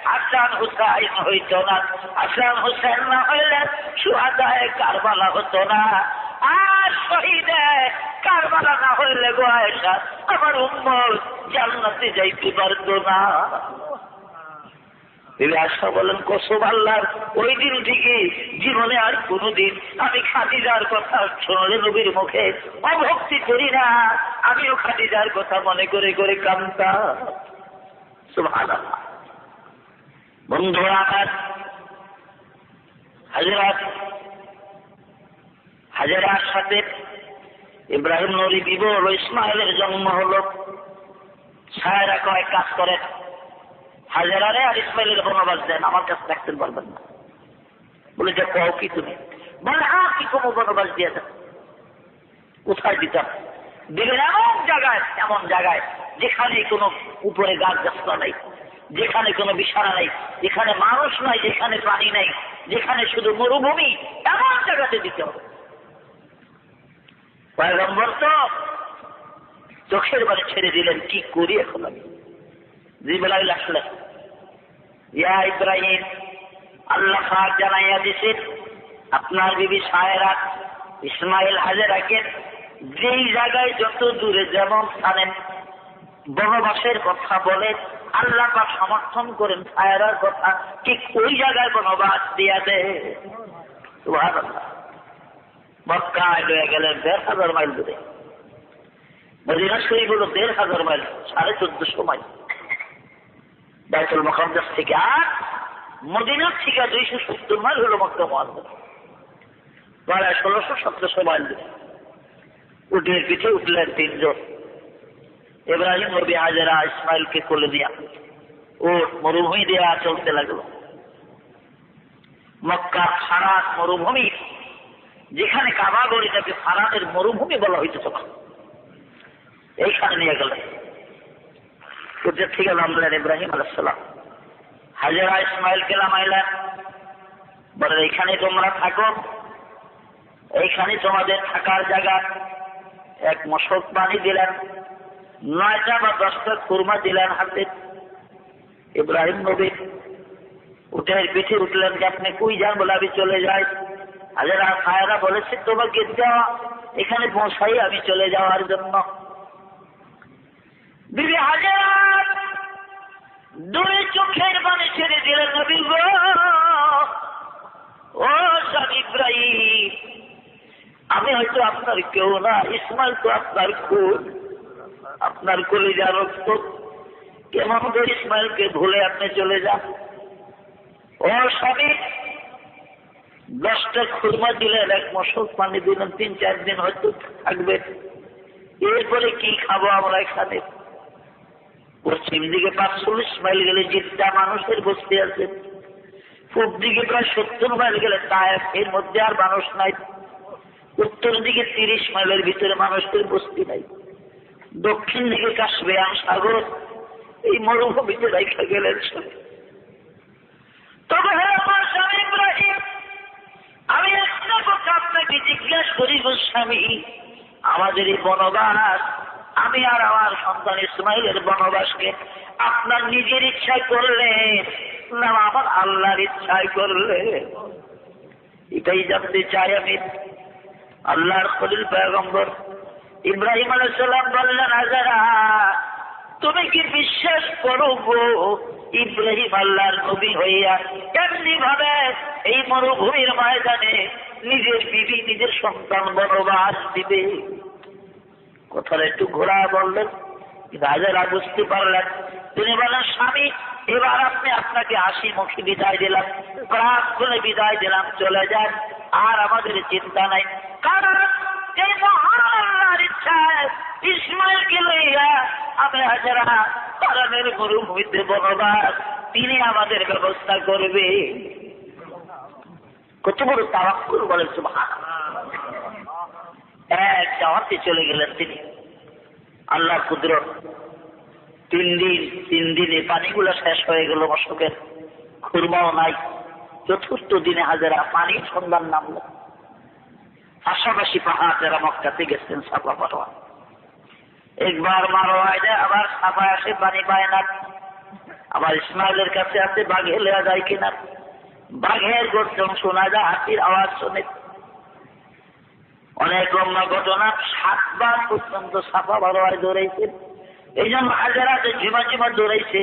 হাসান হুসাইন হইতো না, হাসান হুসাইন না হইলে শুহাদায়ে কারবালা হতো না, আর শহীদে কারবালা না হইলে গো আয়েশা আমার উম্মত জান্নাতে যাইতে পারতো না। আয়েশা বলেন, কসম আল্লাহর, ওই দিন থেকে জীবনে আর কোনদিন আমি খাদিজার কথা শুনলে নবীর মুখে অভক্তি করি না। আমিও খাদিজার কথা মনে করে করে কাঁদতাম। সুবহানাল্লাহ। বন্ধুরা আমার, হাজেরার সাথে ইব্রাহিম নবী বিবর হলো, ইসমাইলের জন্ম হলো। সায়রা কয় কাজ করেন, হাজেরারে আর ইসমাইলের বনবাস দেন, আমার কাছে থাকতে পারবেন না। বলে, যে কও কি তুমি? বলে, হ্যাঁ, কি কোনো বনবাস দিয়ে দেন। কোথায় দিতাম? দিলেন এমন জায়গায় যেখানে কোনো উপরে গাছ গাছলা নাই, যেখানে কোনো বিছানা নাই, যেখানে মানুষ নাই, যেখানে প্রাণী নাই, যেখানে শুধু মরুভূমি, এমন জায়গাতে দিতে হবে। পয়গম্বর তো চোখের বাড়ি ছেড়ে দিলেন, কি করি এখন আমি? জিবরাইল আসলেন, ইয়া ইব্রাহিম, আল্লাহ পাক জানাইয়া দিছেন আপনার বিবি সায়রা ইসমাইল হাজেরাকে যেই জায়গায় যত দূরে যেমন স্থানে বনবাসের কথা বলে আল্লাহ পাক সমর্থন করেন সায়রার কথা, ঠিক ওই জায়গায় বনবাস দিয়া দেয়। সুবহানাল্লাহ। মক্কায় লয়ে গেলেন ১,৫০০ মাইল দূরে, মদিনা শরীফ হলো ১,৫০০ মাইল, ১৪৫০ মাইল বাইতুল মুকাদ্দাস থেকে। আর মদিনার থেকে ২৭০ মাইল হলো মক্কা মুআজ্জাম, প্রায় ১৬০০-১৭০০ মাইল দূরে। উটের পিঠে উঠলেন ৩ জন। ইব্রাহিম নবী হাজেরা ইসমাইলকে কোলে দিয়া উট মরুভূমি দিয়া চলতে লাগলো। মক্কা ফারাত মরুভূমি, যেখানে কাবা গড়িটাকে ফারাতের মরুভূমি বলা হইতে তখন, এইখানে নিয়ে গেলেন। উটের থেকে নামলেন ইব্রাহিম আলাইহিস সালাম, হাজেরা ইসমাইলকে নামাইলেন, বলে এইখানে তোমরা থাকো, এইখানে তোমাদের থাকার জায়গা, এক মশক পানি দিলেন, 9টা বা 10টা খুরমা দিলেন হাতে। ইব্রাহিম নবী উটের পিঠে উঠলেন যে আপনি কই যান? বলে আমি চলে যাই। হাজেরা সায়রা বলেছে তোমাকে দেওয়া এখানে পৌঁছাই আমি চলে যাওয়ার জন্য। বিবি হাজেরা দুই চোখের পানি ছেড়ে দিলেন, নবী গো, ও স্বামী ইব্রাহিম, আমি হয়তো আপনার কেউ না, ইসমাইল তো আপনার খুন, আপনার কলিজার রক্ত, কেমন করে ইসমাইলকে ভুলে আপনি চলে যান? ও স্বামী, 10টা খুরমা দিলেন, এক মশক পানি দিলেন, 3-4 দিন হয়তো থাকবে, এরপরে কি খাবো আমরা এখানে? পশ্চিম দিকে 540 মাইল গেলে জিদ্দা মানুষের বস্তি আছে, পূর্ব দিকে প্রায় 70 মাইল গেলে তায়েফ, এর মধ্যে আর মানুষ নাই, উত্তর দিকে 30 মাইলের ভিতরে মানুষের বস্তি নাই, দক্ষিণ দিকে কাশ্মীর সাগর, এই মরুভূমিতে রেখে গেলেন। তবে হ্যাঁ আমার স্বামী ইব্রাহিম, আমি একটা কথা আপনাকে জিজ্ঞাসা করি গো স্বামী, আমাদের এই বনবাস, আমি আর আমার সন্তান ইসমাইলের বনবাসকে আপনার নিজের ইচ্ছায় করলেন না আমার আল্লাহর ইচ্ছায় করলেন? এটাই জানতে চাই আমি। আল্লাহর খলিল পয়গম্বর ইব্রাহিম আলাইহিস সালাম বললেন, হাজেরা তুমি কি বিশ্বাস করো গো, ইব্রাহিম আল্লাহর নবী হইয়া এমনি ভাবে এই মরুভূমির ময়দানে নিজের বিবি নিজের সন্তান বনবাস দিবে? কথাটা একটু ঘোরা বললেন, হাজেরা বুঝতে পারলেন। তিনি বলেন, স্বামী এবার আপনি আপনাকে হাসি মুখে বিদায় দিলাম, প্রাণ খুলে বিদায় দিলাম, চলে যান, আর আমাদের চিন্তা নাই, কারণ এই মহান আল্লাহর ইচ্ছায় ইসমাইলকে লইয়া আমি হাজেরা পারানের মরুভূমিতে বনবাস তিনি আমাদের ব্যবস্থা করবে। কত বড় তাওয়াক্কুল বলেন সুবহানাল্লাহ। এক যাওয়াতে চলে গেলেন তিনি, আল্লাহর কুদরত। 3 দিনে পানিগুলো শেষ হয়ে গেল, মশকের খুরমাও নাই। 4র্থ দিনে হাজেরা পানির সন্ধান নামল। পাশাপাশি পাহাড় যারা মক্কাতে গেছেন সাফা মারওয়া, একবার মারওয়ায় যায়, আবার সাফায় আসে, পানি পায় না। আবার ইসমাইলের কাছে আছে, বাঘে লেয়া যায় কিনা, বাঘের গর্জন শোনা যায়, হাতির আওয়াজ শোনে। অনেক লম্বা ঘটনা, 7 বার পর্যন্ত সাফা মারওয়ায় দৌড়াইছে। এই জন্য হাজেরাতে ঝিমা দৌড়াইছে।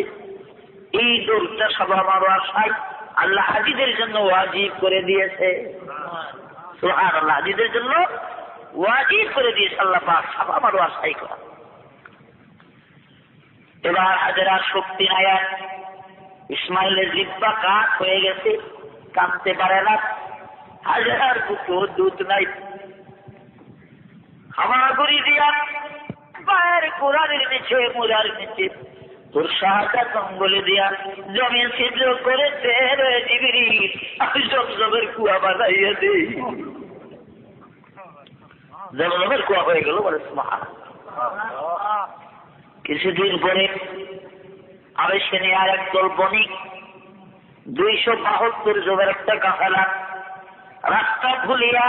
এই দৌড়টা সাফা মারওয়ার সাই আল্লাহ হাজিদের জন্য ওয়াজিব করে দিয়েছে। সুবহানাল্লাহ, হাজিদের জন্য ওয়াজিব করে দিয়েছে আল্লাহ পাক সাফা মারওয়ার সাই করা। এবার হাজেরার শক্তি নাই, ইসমাইলের জিহ্বা কাঠ হয়ে গেছে, কাঁদতে পারে না। হাজেরার বুকেও দুধ নাই, হামাগুড়ি দিয়া পায়ের কোরআনের নিচে মুরার নিচে তোর সাহায্য বলে দিয়া জমিন ছিদ্র করে জিবরিল আমি জমজমের কুয়া বানাইয়া দিই। জমজমের কুয়া হয়ে গেল বলে সুবহানাল্লাহ। কিছুদিন পরে আবেশনে আর একদল বণিক 272 জনের একটা কাফেলা রাস্তা ভুলিয়া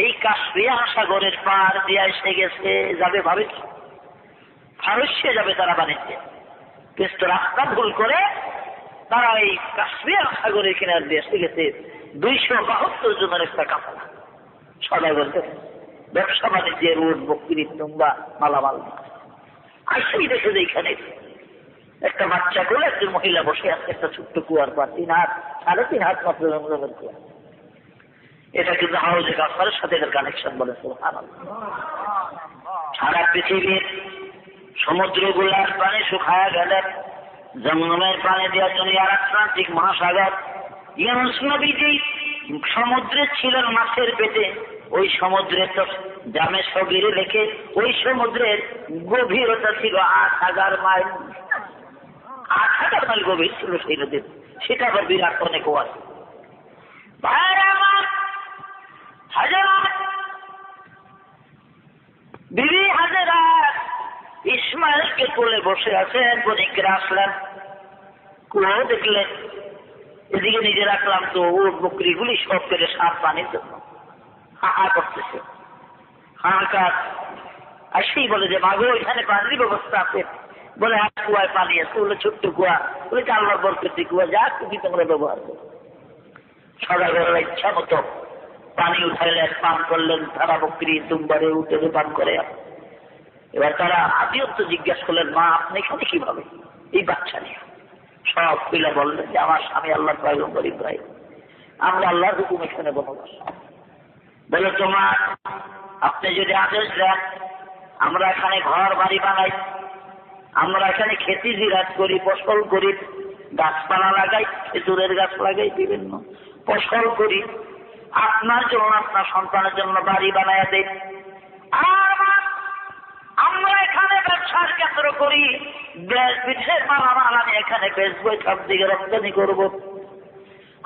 এই কাস্পিয়ান সাগরের পার দিয়ে এসে গেছে, যাবে ভাবে ফারস্যে যাবে তারা বাণিজ্যে, কিন্তু রাস্তা ভুল করে তারা এই কাস্পিয়ান সাগরের কিনার দিয়ে এসে গেছে। 272 জনের একটা কাফেলা সবাই বলতে ব্যবসা বাণিজ্যের উট বকরি তুম্বা মালামাল আসেই দেখে যে এখানে একটা বাচ্চা করে একজন মহিলা বসে আছে একটা ছোট্ট কুয়ার পর 3 হাত 3.5 হাত মাত্র জমজমের কুয়া। এটা কিন্তু হাউজে কাউসারের সাথে এটার কানেকশন বলে সুবহানাল্লাহ। সারা পৃথিবীর সমুদ্রগুলার পানি শুকায়া গেলে জমজমের পানি দেওয়ার জন্য আটলান্টিক মহাসাগর, ইউনুস নবী যেই সমুদ্রে ছিলেন মাছের পেটে, ওই সমুদ্রে তো জামে সগিরে লেখে ওই সমুদ্রের গভীরতা ছিল 8,000 মাইল। 8,000 মাইল গভীর ছিল সেই নদীর, সেটা আবার বিরাট অনেক আছে। হাজেরা বিবি হাজেরা ইসমাইলকে কোলে বসে আছেন, বণিকরা আসলেন, কুয়ো দেখলেন, এদিকে নিজে রাখলাম তো উট বকরিগুলি সব করে সাপ পানির জন্য হাহা করতেছে। হাহাকার আর সেই বলে যে মাগো এখানে পানির ব্যবস্থা আছে। বলে হ্যাঁ কুয়ায় পানি আছে। বলে ছোট্ট কুয়া। বলে আল্লাহর বরকতি কুয়া, যা তুমি তোমরা ব্যবহার করো। সদাগরের ইচ্ছা মতো পানি উঠাইলেন, পান করলেন, তারা বকরি দুমবারে উঠে পান করে। এবার তারা আদিত্য জিজ্ঞাসা করলেন, মা আপনি এখানে কিভাবে? এই বাচ্চা নিয়ে সব পিলা বললেন যে আমার স্বামী আল্লাহ পয়গম্বর ইব্রাহিম, আমরা আল্লাহর হুকুম এখানে বনবাস। বলে তোমার আপনি যদি আদেশ দেন আমরা এখানে ঘর বাড়ি বানাই, আমরা এখানে খেতি জিরাত করি, ফসল করি, গাছপালা লাগাই, খেজুরের গাছ লাগাই, বিভিন্ন ফসল করি, আপনার জন্য আপনার সন্তানের জন্য বাড়ি বানায় দেয়। আর আমরা এখানে ব্যবসার কেন্দ্র করি, দেশ বিদেশের মালামাল আমি এখানে বেচবো, সব দিকে রপ্তানি করবো।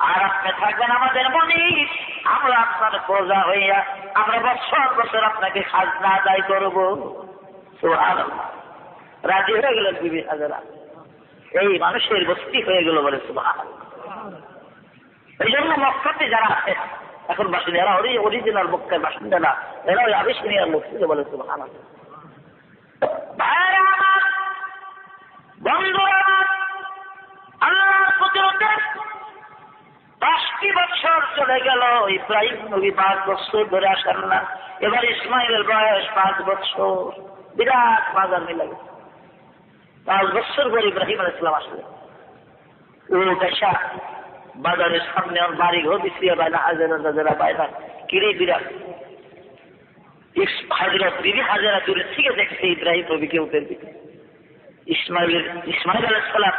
আর আপনি থাকবেন আমাদের মনে, আমরা আপনার প্রজা হইয়া আমরা বছর বছর আপনাকে খাজনা আদায় করবো। সুবহানাল্লাহ। রাজি হয়ে গেলেন বিবি হাজেরা। এই মানুষের বস্তি হয়ে গেল বলে সুবহানাল্লাহ। এই জন্য মক্কাতে যারা আছে এখন বাসিন্দা, এরা অরিজিনাল মক্কার বাসিন্দা না, এরা ওই আবিষ্কার লোক ছিল বলে সুবহানাল্লাহ। বন্ধুরা আল্লাহর কুদরতে 5টি বছর চলে গেল, ইব্রাহিম নবী 5 বছর ধরে আসেন না। এবার ইসমাইলের বয়স 5 বছর, বিরাট বাজার মিলে গেছে। 5 বছর পর ইব্রাহিম আলাইহিস সালাম আসলেন। ওটা বাজারের সামনে ওর বাড়ি ঘর বিছিয়ে বাইনা হাজারা বাইনা কিরে বিরাট। হযরত বিবি হাজেরা দূরে থেকে দেখছে ইব্রাহিম নবীকে উঠে দিতে। ইসমাইল আলাইহিস সালাম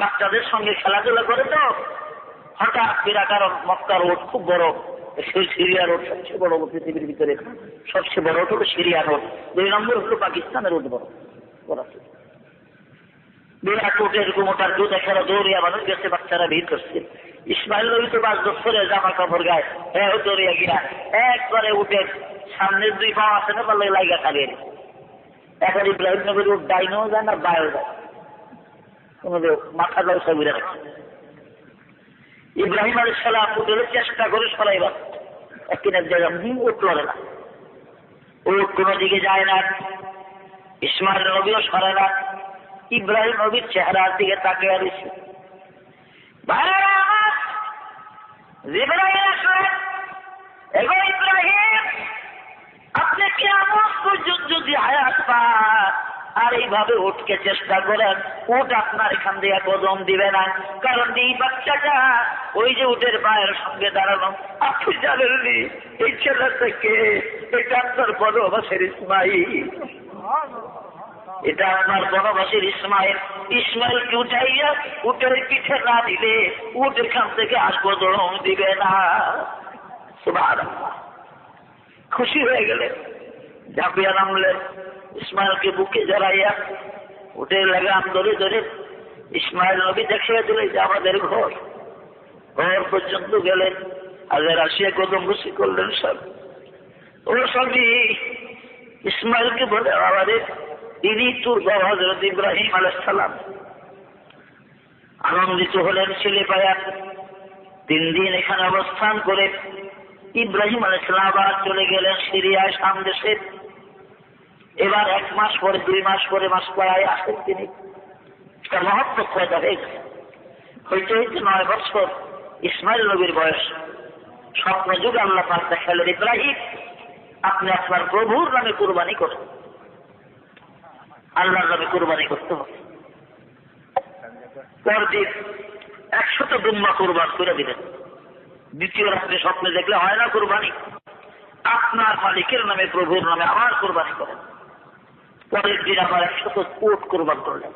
বাচ্চাদের সঙ্গে খেলাধুলা করে তো হঠাৎ বিরাকার মক্কার রোড খুব বড়, সিরিয়া রোড সবচেয়ে বড় পৃথিবীর ভিতরে, সবচেয়ে বড় হলো সিরিয়া রোড, 2 নম্বর হলো পাকিস্তানের রোড বড়। বিরাট রোড এরকম ওটার দুধ এখানে দৌড়িয়া মানুষ গেছে, বাচ্চারা ভিড় করছে। ইসমাইল নবী তো 5 বছরের জামা কাপড় গায়ে, হ্যাঁ দৌড়িয়া গিয়া একবারে উঠে সামনের 2 পা আছে না পারলে লাইগা খাবে। এখন ইব্রাহিম নবীর রোড ডাইনেও যায় না বায়ও যায়, কোনোদের মাথা দাও সবিরা রাখছে। ইব্রাহিম আলাইহিস সালাম উঠলে চেষ্টা করে সরাইবার, একদিনের জায়গা উঠল না, উঠ কোনো দিকে যায় না। ইসমাইল নবীও সরে না, ইব্রাহিম নবীর চেহারার দিকে তাকিয়ে রয়েছে। ইব্রাহিম আপনি কিয়ামত পর্যন্ত যদি হায়াত পান আর এইভাবে উঠকে চেষ্টা করেন, উঠ আপনার এখান দিয়ে কদম দিবে না, কারণ এই বাচ্চাটা ওই যে উটের পায়ের সঙ্গে দাঁড়ানো, আপনি জানেননি এই ছেলে থেকে এটা আপনার বনবাসের ইসমাইল, এটা আপনার বনবাসীর ইসমাইল। ইসমাইলকে উঠাইয়া উটের পিঠে না দিলে উট এখান থেকে আর কদম দিবে না। সুবহানাল্লাহ। খুশি হয়ে গেলেন, ঝাঁপিয়া নামলেন, ইসমাইলকে বুকে জড়াইয়া উটের লাগাম ধরে ধরে ইসমাইল নবী দেখিয়ে দিলে যে আমাদের ঘর। ঘর পর্যন্ত গেলেন, আগে আসিয়া কদম খুশি করলেন সব। ও সবই ইসমাইলকে বলে আমাদের ইনি তোর বাবা হযরত ইব্রাহিম আলাইহিস সালাম। আনন্দিত হলেন ছেলে পায়া। 3 দিন এখানে অবস্থান করে ইব্রাহিম আলাইহিস সালাম আবার চলে গেলেন সিরিয়ায়, শাম দেশে। এবার 1 মাস পরে 2 মাস পরে মাস পড়ায় আসেন তিনি। তার মহত্ব পয়দা হয়ে গেছে। হইতে হইতে 9 বছর ইসমাইল নবীর বয়স। স্বপ্ন যুগে আল্লাহ পাক দেখালেন, ইব্রাহিম আপনি আপনার প্রভুর নামে কুরবানি করেন, আল্লাহর নামে কুরবানি করতে হবে। পরদিন 100 দুম্বা কুরবান করে দিলেন। দ্বিতীয় রাত্রে স্বপ্নে দেখলে হয় না কুরবানি, আপনার মালিকের নামে প্রভুর নামে আবার কুরবানি করেন। পরের দিন আবার 100 উট কুরবান করলেন।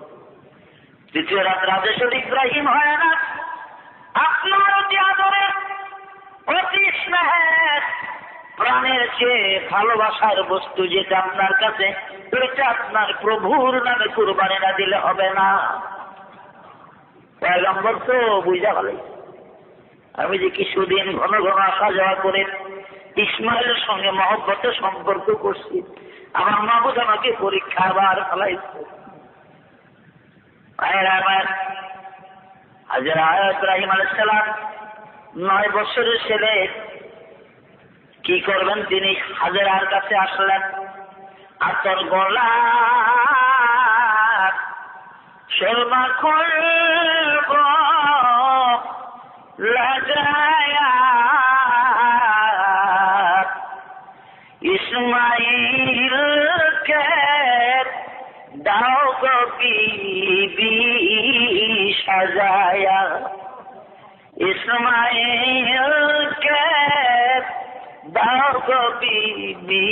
দ্বিতীয় রাত্রে আদেশ ইব্রাহিম হয় না, আপনার অতি আদরের অতি স্নেহের প্রাণের চেয়ে ভালোবাসার বস্তু যেটা আপনার কাছে, ওইটা আপনার প্রভুর নামে কুরবানি না দিলে হবে না। পয়গম্বর তো বুঝা ভালো। আমি যে কিছুদিন ঘন ঘন আসা যাওয়া করে ইসমাইলের সঙ্গে মহব্বতের সম্পর্ক করছি, আমার মাহবুব আমাকে পরীক্ষা আবার ফেলাইছে। ইব্রাহিম আলাইহিস সালাম 9 বছরের ছেলে, কি করবেন তিনি হাজেরার কাছে আসলেন। আর তোর গলা শর্মা করব লাগায়া ইসমাইলকে দাও গো বিবি সাজায়া ইসমাইলকে দাও গো বিবি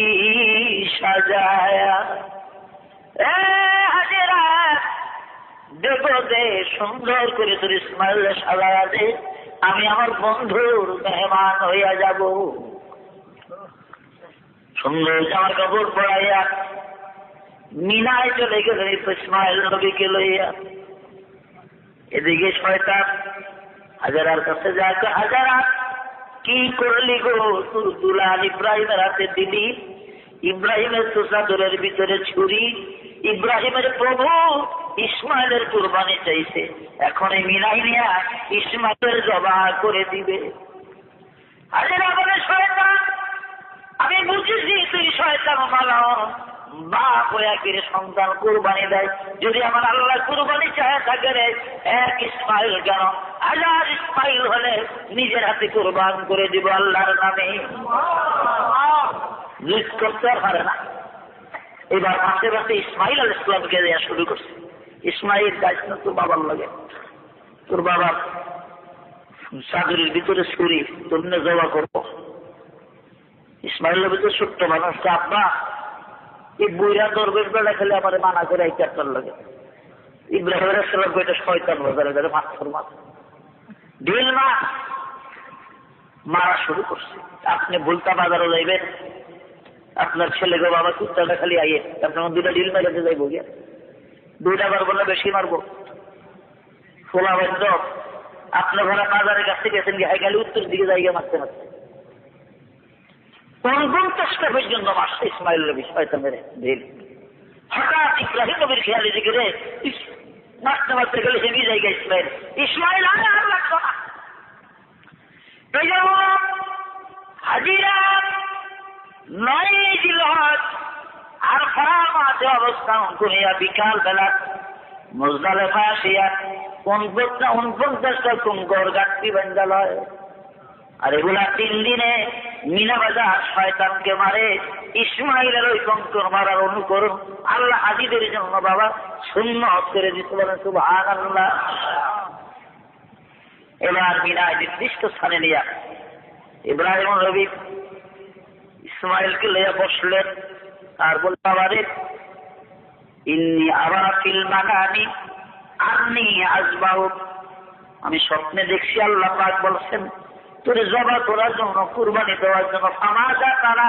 সাজায়া এ হাজেরা দেব দে সুন্দর করে তোর ইসমাইল সাজায়া দে, আমি আমার বন্ধুর মেহমান হইয়া যাব। সুন্দর জামার কাপড় পরাইয়া মিনায় চলে গেলেন ইসমাইল নবীকে লইয়া। এদিকে শয়তান হাজারার কাছে যায়, হাজারা কি করলি গো, তোর দুলাল ইব্রাহিমের হাতে দিলি, ইব্রাহিমের তো চাদরের ভিতরে ছুরি, ইব্রাহিমের প্রভু ইসমাইলের কুরবানি চাইছে, এখন এই মিনাই নিয়া ইসমাইলের জবাহ করে দিবে। হাজারা বলে শয়তান আমি বুঝেছি তুই শয়তান ভালো, বাপ হইয়া কিরে সন্তান কুরবানি দেয়, যদি আমার আল্লাহ কুরবানি চায় থাকে রে এক ইসমাইল কেন, হাজার ইসমাইল হলে নিজের হাতে কুরবান করে দিব আল্লাহর নামে। জিদ করতে পারে না। এবার পাশে পাশে ইসমাইল আলাইহিস সালামকে দেওয়া শুরু করছে। ইসমাইল গাছ না তোর বাবার লাগে, তোর বাবার চাদরের ভিতরে ছুরি, তোর জবা করবো। ইসমাইলের ভিতরে ছোট্ট মানুষটা, আব্বা এই বইরা দরবেশ বেলা খেলে আমার মানা করে এই চারটার লাগে। ইব্রাহিম আলাইহিস সালাম এটা শয়তান বাজারে ধরে মাথার মাথা ঢিল মারা শুরু করছে। আপনি ভুলতা বাজারে যাইবেন, আপনার ছেলে গো বাবা কুত্তাটা খালি আইয়ে আপনার দুটা ঢিল মেলাতে যাইবো গিয়া, দুইটা মারবো না বেশি মারবো। ফোলা বাধ্য আপনার ঘরে বাজারের কাছে গেছেন গিয়ে হাইগালি উত্তর দিকে যাইয়া মারতে মারতে 50টা পর্যন্ত মারছে ইসমাইল নবী শয়তানের ঢিল। হঠাৎ ইব্রাহিম নবীর খেয়ালে দিকে রে মারতে মারতে গেলে হেবি জায়গা ইসমাইল, ইসমাইল আর লাগতো না। এই যে হাজিরা 9 জিলহজ আরফার মাঠে অবস্থান করিয়া বিকাল বেলা মুজদালিফা আসিয়া 49টা কুঙ্কর গাছটি বেঞ্জাল হয়। আর এগুলা 3 দিনে মিনা বাজার শয়তানকে মারে। ইসমাইলের ওই কঙ্কর মারার অনুকরণ আল্লাহ হাজিদের জন্য বাবা সুন্নত করে দিতে বলেন সুবহানাল্লাহ। এবার মিনায় নির্দিষ্ট স্থানে নিয়া ইব্রাহিম নবী ইসমাইলকে লইয়া বসলেন আর বলল, বাবারে ইন্নী আরা ফিল মানামি আন্নী আযবাহু, আমি স্বপ্নে দেখছি আল্লাহ পাক বলছেন তোরে জবাহ করার জন্য, কুরবানি দেওয়ার জন্য। ফামাযা তারা,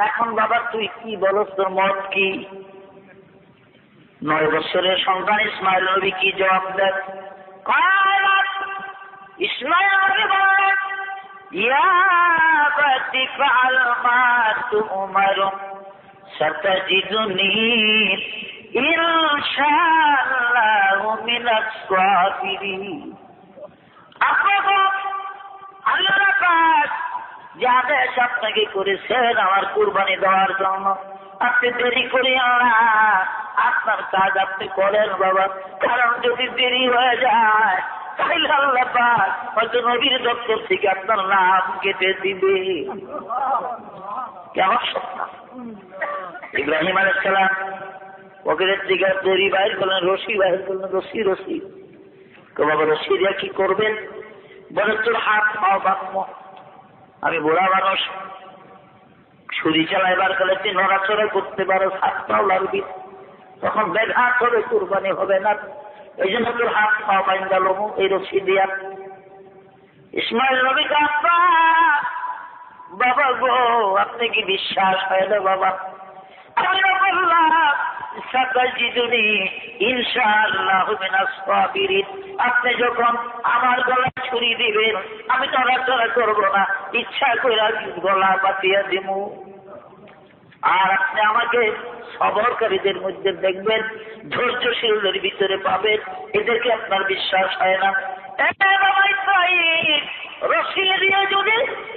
এখন বাবা তুই কি বলস, তোর মত কি? 9 বছরের সন্তান ইসমাইল নবী কি জবাব দেন? ইসমাইল নবী বলেন, ইয়া বাতি ফাআল মা তু'মার সাতাজিদুনি ইনশাআল্লাহু মিনাস সাবিরিন। আপনাকে আল্লাহ পাক যে আদেশ আপনাকে করেছেন আমার কুরবানি দেওয়ার জন্য, আপনি দেরি করিয়া না, আপনার কাজ আপনি করেন বাবা। কারণ যদি দেরি হয়ে যায় তাহলে আল্লাহ পাক হয়তো নবীর দপ্তর থেকে আপনার নাম কেটে দিবে। কেমন স্বপ্ন! ইব্রাহিম আলাইহিস সালাম পকেটের থেকে দড়ি বাইর করলেন, রশি বাইর করলেন, রশি তো বাবা রশি দিয়ে কি করবেন? বলে তোর হাত পাও বাঁধবো, আমি বুড়া মানুষ, ছুরি চালাইবার গেলে তুই নড়াচড়া করতে পারো, হাত পাও লাগবি, তখন বেঘাত হবে, কুরবানি হবে না। এই জন্য তোর হাত পাও বাইন্দা লমু এই রশি দিয়া। ইসমাইল নবী আব্বা বাবা গো আপনি কি বিশ্বাস হয় না বাবা? আমি বললাম সাতাজিদুনি ইনশাআল্লাহু মিনাস সাবিরিন, আপনি যখন আমার গলায় ছুরি দিবেন আমি নড়াচড়া করব না, ইচ্ছা করে গলা বাঁধিয়ে দিব। আর আপনি আমাকে সবরকারীদের মধ্যে দেখবেন, ধৈর্যশীলদের ভিতরে পাবেন, এদেরকে আপনার বিশ্বাস হয় না। রশি দিয়ে যদি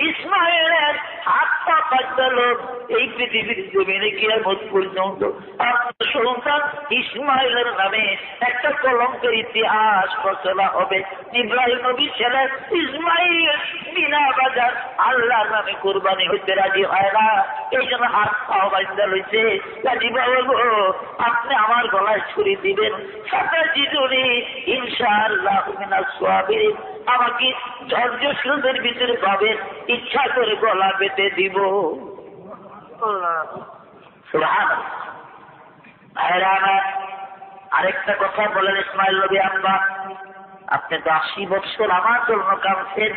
ইসমাইলের হাত পা পাঁচটা লোক এই পৃথিবীর জমিনে কিয়ামত পর্যন্ত আপনার সন্তান ইসমাইলের নামে একটা কলঙ্কের ইতিহাস রচনা হবে। ইব্রাহিম নবীর ছেলে ইসমাইল বিনা বাজার আল্লাহর নামে কোরবানি হইতে রাজি হয় না, এই জন্য হাত পাও বাঁধা লইছে। রাজি বাবু আপনি আমার গলায় ছুরি দিবেন, সাথে জিজুরি ইনশাআল্লাহ মিনাস সাবিরিন, আমাকে ধৈর্যশীলদের ভিতরে পাবেন, ইচ্ছা করে গলা বেঁধে দিব। আরেকটা কথা বলেন ইসমাইল নবী আব্বা, আপনি তো 80 বছর আমার জন্য কাঁদছেন,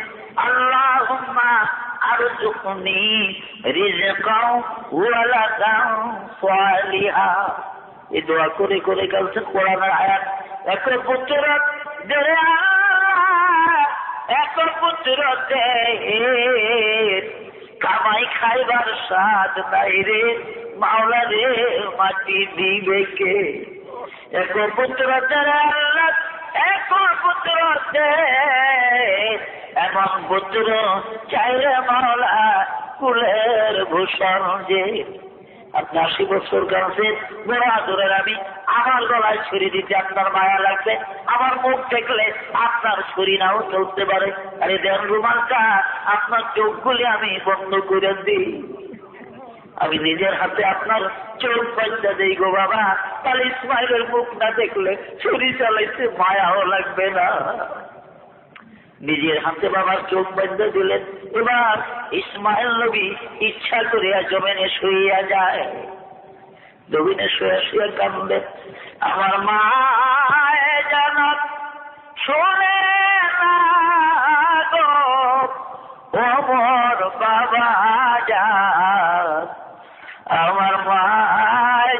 আল্লাহুম্মা আরযুকনি রিজকাও ওয়ালাদাও সালিহা, এই দোয়া করে করে কাঁদছেন। কোরআনের আয়াত, এক পুত্র দে, এক পুত্র দে, কামাই খাইবার স্বাদ নাই রে মাওলা রে, মাটি দিবে কে? এক পুত্র দে আল্লাহ, এক পুত্র দে, এমন পুত্র চাইরে মাওলা কুলের ভূষণ যে। আপনি 80 বছর কাঁদছেন, বড় আদরের আমি আমার গলায় ছুরি দিতে আপনার মায়া লাগবে, আমার মুখ দেখলে আপনার ছুরি নাও চলতে পারে। আরে দেন রুমালটা, আপনার চোখগুলি আমি বন্ধ করে দিই, আমি নিজের হাতে আপনার চোখ বাচ্চা দেই গো বাবা, তাহলে ইসমাইলের মুখ না দেখলে ছুরি চালাইতে মায়াও লাগবে না। নিজের হাতে বাবার চোখ বাঁধতে দিলেন। এবার ইসমাইল নবী ইচ্ছা করিয়া জমিনে শুইয়া যায়, জমিনে শুয়ে শুয়ে কান্দে, আমার মা যেন শোনে না গো ওমর বাবা যা, আমার মা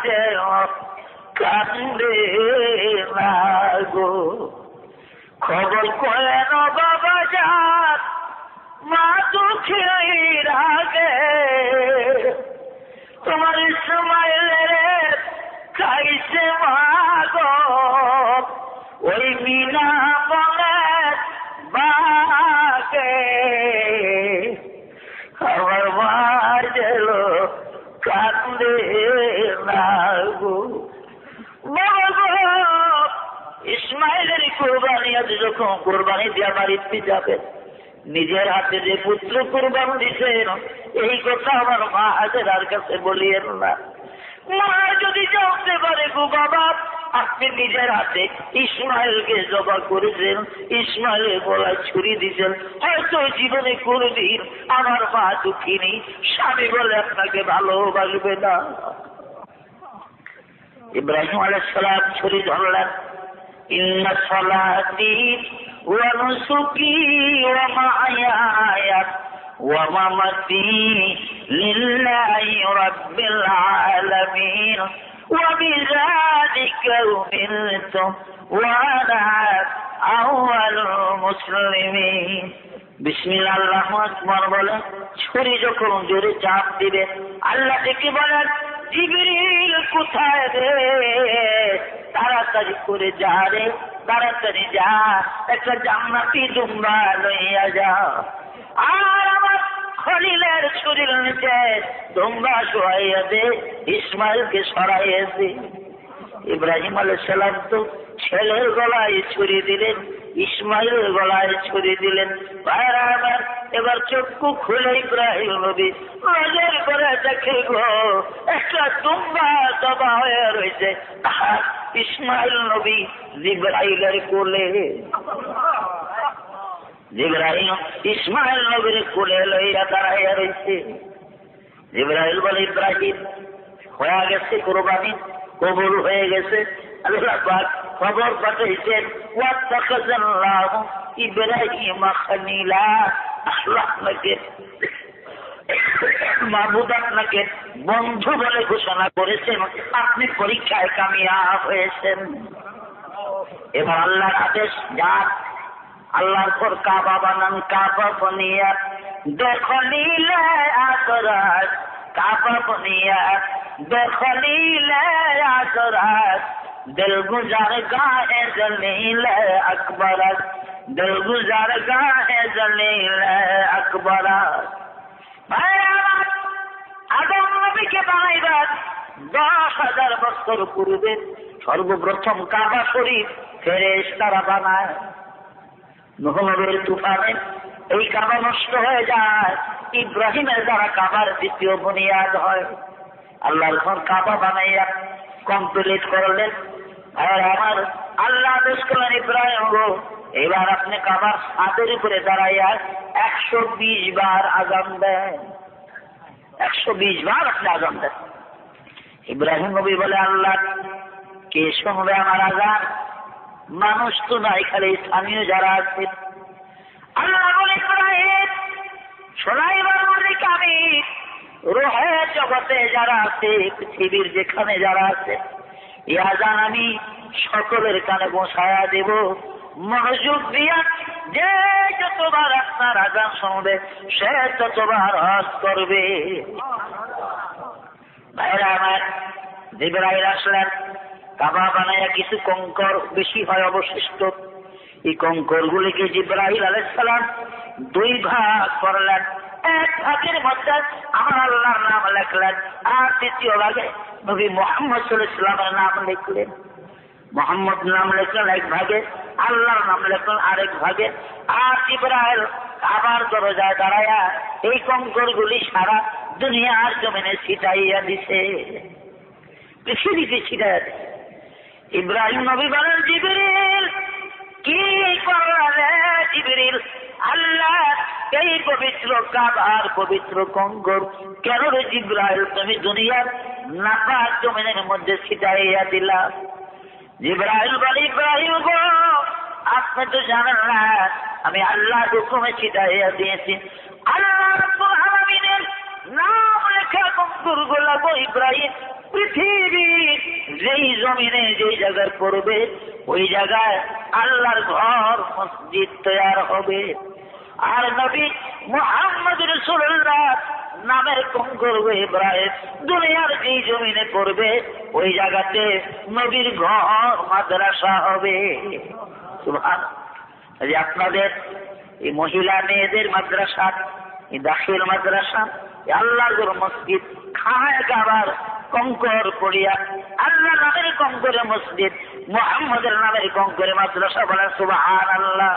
যেন কান্দে না গো, খবর করেন বাবা যান মা দুঃখের আগে, তোমার ইসমাইলের খাইছে মা গো ওই মিনা বলে বাগে, আমার মা যেন কান্দে না গো। ইসমাইলের কোরবানি আছে, যখন কোরবানি দিয়ে বাড়িতে যাবে, নিজের হাতে যে পুত্র কোরবানি দিছেন এই কথা আমার মা হাজেরার কাছে বলিয়েন না। মা যদি জানতে পারে গো বাবা আপনি নিজের হাতে ইসমাইলকে জবা করেছেন, ইসমাইলের গলায় ছুরি দিয়েছেন, হয়তো জীবনে কোনদিন আমার মা দুঃখিনী, স্বামী বলে আপনাকে ভালোবাসবে না। ইব্রাহিম আলাইহিস সালাম ছুরি ধরলেন, ইন্না সালাতি ওয়া নুসুকি ওয়া মাহইয়ায়া ওয়া মামাতি লিল্লাহি রাব্বিল আলামিন ওয়া বিযালিকা উমিরতু ওয়া আনা আউয়ালুল মুসলিমিন। বিসমিল্লাহ আল্লাহু আকবার বলে ছুরি যখন জোরে চাপ দিবে, আল্লাহ ডেকে বলেন, জিবরিল কোথায় রে, তাড়াতাড়ি করে যা রে, তাড়াতাড়ি যা, একটা জান্নাতি দুম্বা লইয়া যা। আর আমার খলিলের ছুরির নিচে দুম্বা শোয়াইয়া দে, ইসমাইলকে সরাইয়া দে। ইব্রাহিম আলাইহিস সালাম তো ছেলের গলায় ছুরি দিলেন, ইসমাইলের গলায় ছুরি দিলেন। ভাইরা আমার, এবার চক্ষু খুলে ইব্রাহিম নবী নজর করে দেখে গো একটা দুম্বা দবা হয়ে রয়েছে ইসমাইল নবী জিবরাইলের কোলে। জিবরাইল ইসমাইল নবীর কোলে লইয়া দাঁড়াইয়া রয়েছে। জিবরাইল বলে, ইব্রাহিম হয়ে গেছে কোরবানি, কবুল হয়ে গেছে। আল্লাহ পাক খবর পাঠাইছেন, ওয়াত্তাখাযাল্লাহু ইব্রাহিমা খলিলা, আল্লাহ আপনাকে মাবুদ আপনাকে বন্ধু বলে ঘোষণা করেছেন, আপনি পরীক্ষায় কামিয়াব হয়েছেন। এবার আল্লাহর আদেশ, যা আল্লাহর পর কাবা বানান, কাবা বনিয়া দখলিলে আসরাত, কাবা বনিয়া দখলিলে আসরাত, दिल गुजार गाहे जलील अकबरत, दिल गुजार गाहे जलील अकबरत। নবীকে বানাইবার 10,000 বছর পূর্বে সর্বপ্রথম কাবা শরীফ ফেরেশতারা বানায়। নূহ নবীর তুফানে এই কাবা নষ্ট হয়ে যায়। ইব্রাহিমের দ্বারা কাবার দ্বিতীয় বুনিয়াদ হয়। আল্লাহর ঘর কাবা বানাইয়া কমপ্লিট করলেন। আর আমার আল্লাহ আদেশ করলেন, ইব্রাহিম গো, এবার আপনি কাবার ছাদের উপরে দাঁড়াইয়া 120 বার আযান দেন। 120 বার আপনি আযান দেন। ইব্রাহিম নবী বলে, আল্লাহ, কে শুনবে আমার আযান? মানুষ তো নাই, খালি স্থানীয় যারা আছে। আল্লাহ বলে, ইব্রাহিম শোনাইবার মালিক আমি। রুহে জগতে যারা আছে, পৃথিবীর যেখানে যারা আছে, এই আযান আমি সকলের কানে পৌঁছায়া দেব। মনোযোগ দিয়া যে যতবার আপনার আযান শুনবে সে ততবার হজ করবে। ভাইরা আমার, জিবরাইল আসলেন। কাবা বানাইয়া কিছু কঙ্কর বেশি হয় অবশিষ্ট। এই কঙ্কর গুলিকে জিবরাইল আলাইহিস সালাম 2 ভাগ করলেন। এক ভাগের মধ্যে আমার আল্লাহর নাম লিখলেন, আর দ্বিতীয় ভাগে নবী মুহাম্মদ সাল্লাল্লাহু আলাইহি ওয়াসাল্লামের নাম লিখলেন। মুহাম্মদ নাম লিখলেন এক ভাগে, আল্লাহর নাম লিখলেন আরেক ভাগে। আর জিবরাইল কাবার দরজায় দাঁড়ায়া এই কঙ্কর গুলি সারা দুনিয়ার জমিনে ছিটাইয়া দিছে, পৃথিবীতে ছিটাইয়া দিছে। ইব্রাহিম নবী বলেন, জিবরিল কি করলে? জিবরিল, আল্লাহ এই পবিত্র কাবার পবিত্র কঙ্কর কেন রে জিবরাইল তুমি দুনিয়ার নাপাক জমিনের মধ্যে ছিটাইয়া দিলা? জিবরাইল বলে, ইব্রাহিম গো, আপনি তো জানেন না আমি আল্লাহর হুকুমে ছিটাইয়া দিয়েছি। আল্লাহ রাব্বুল আলামিনের নাম লেখা কঙ্কর গুলা গো ইব্রাহিম পৃথিবীর যেই জমিনে যেই জায়গায় পড়বে ওই জায়গায় আল্লাহর ঘর মসজিদ তৈরি হবে। আর নবী মুহাম্মদ রাসূলুল্লাহ নামের কঙ্কর ইব্রাহিম দুনিয়ার যেই জমিনে পড়বে ওই জায়গাতে নবীর ঘর মাদ্রাসা হবে। সুবহানাল্লাহ। আপনাদের এই মহিলা মেয়েদের মাদ্রাসা, এই দাখিল মাদ্রাসা, আল্লাহর মসজিদ, খানায় কাবার কঙ্কর পড়িয়া আল্লাহ নামের কঙ্করে মসজিদ, মুহাম্মদের নামের কঙ্করে মাদ্রাসা, বলেন সুবহানাল্লাহ।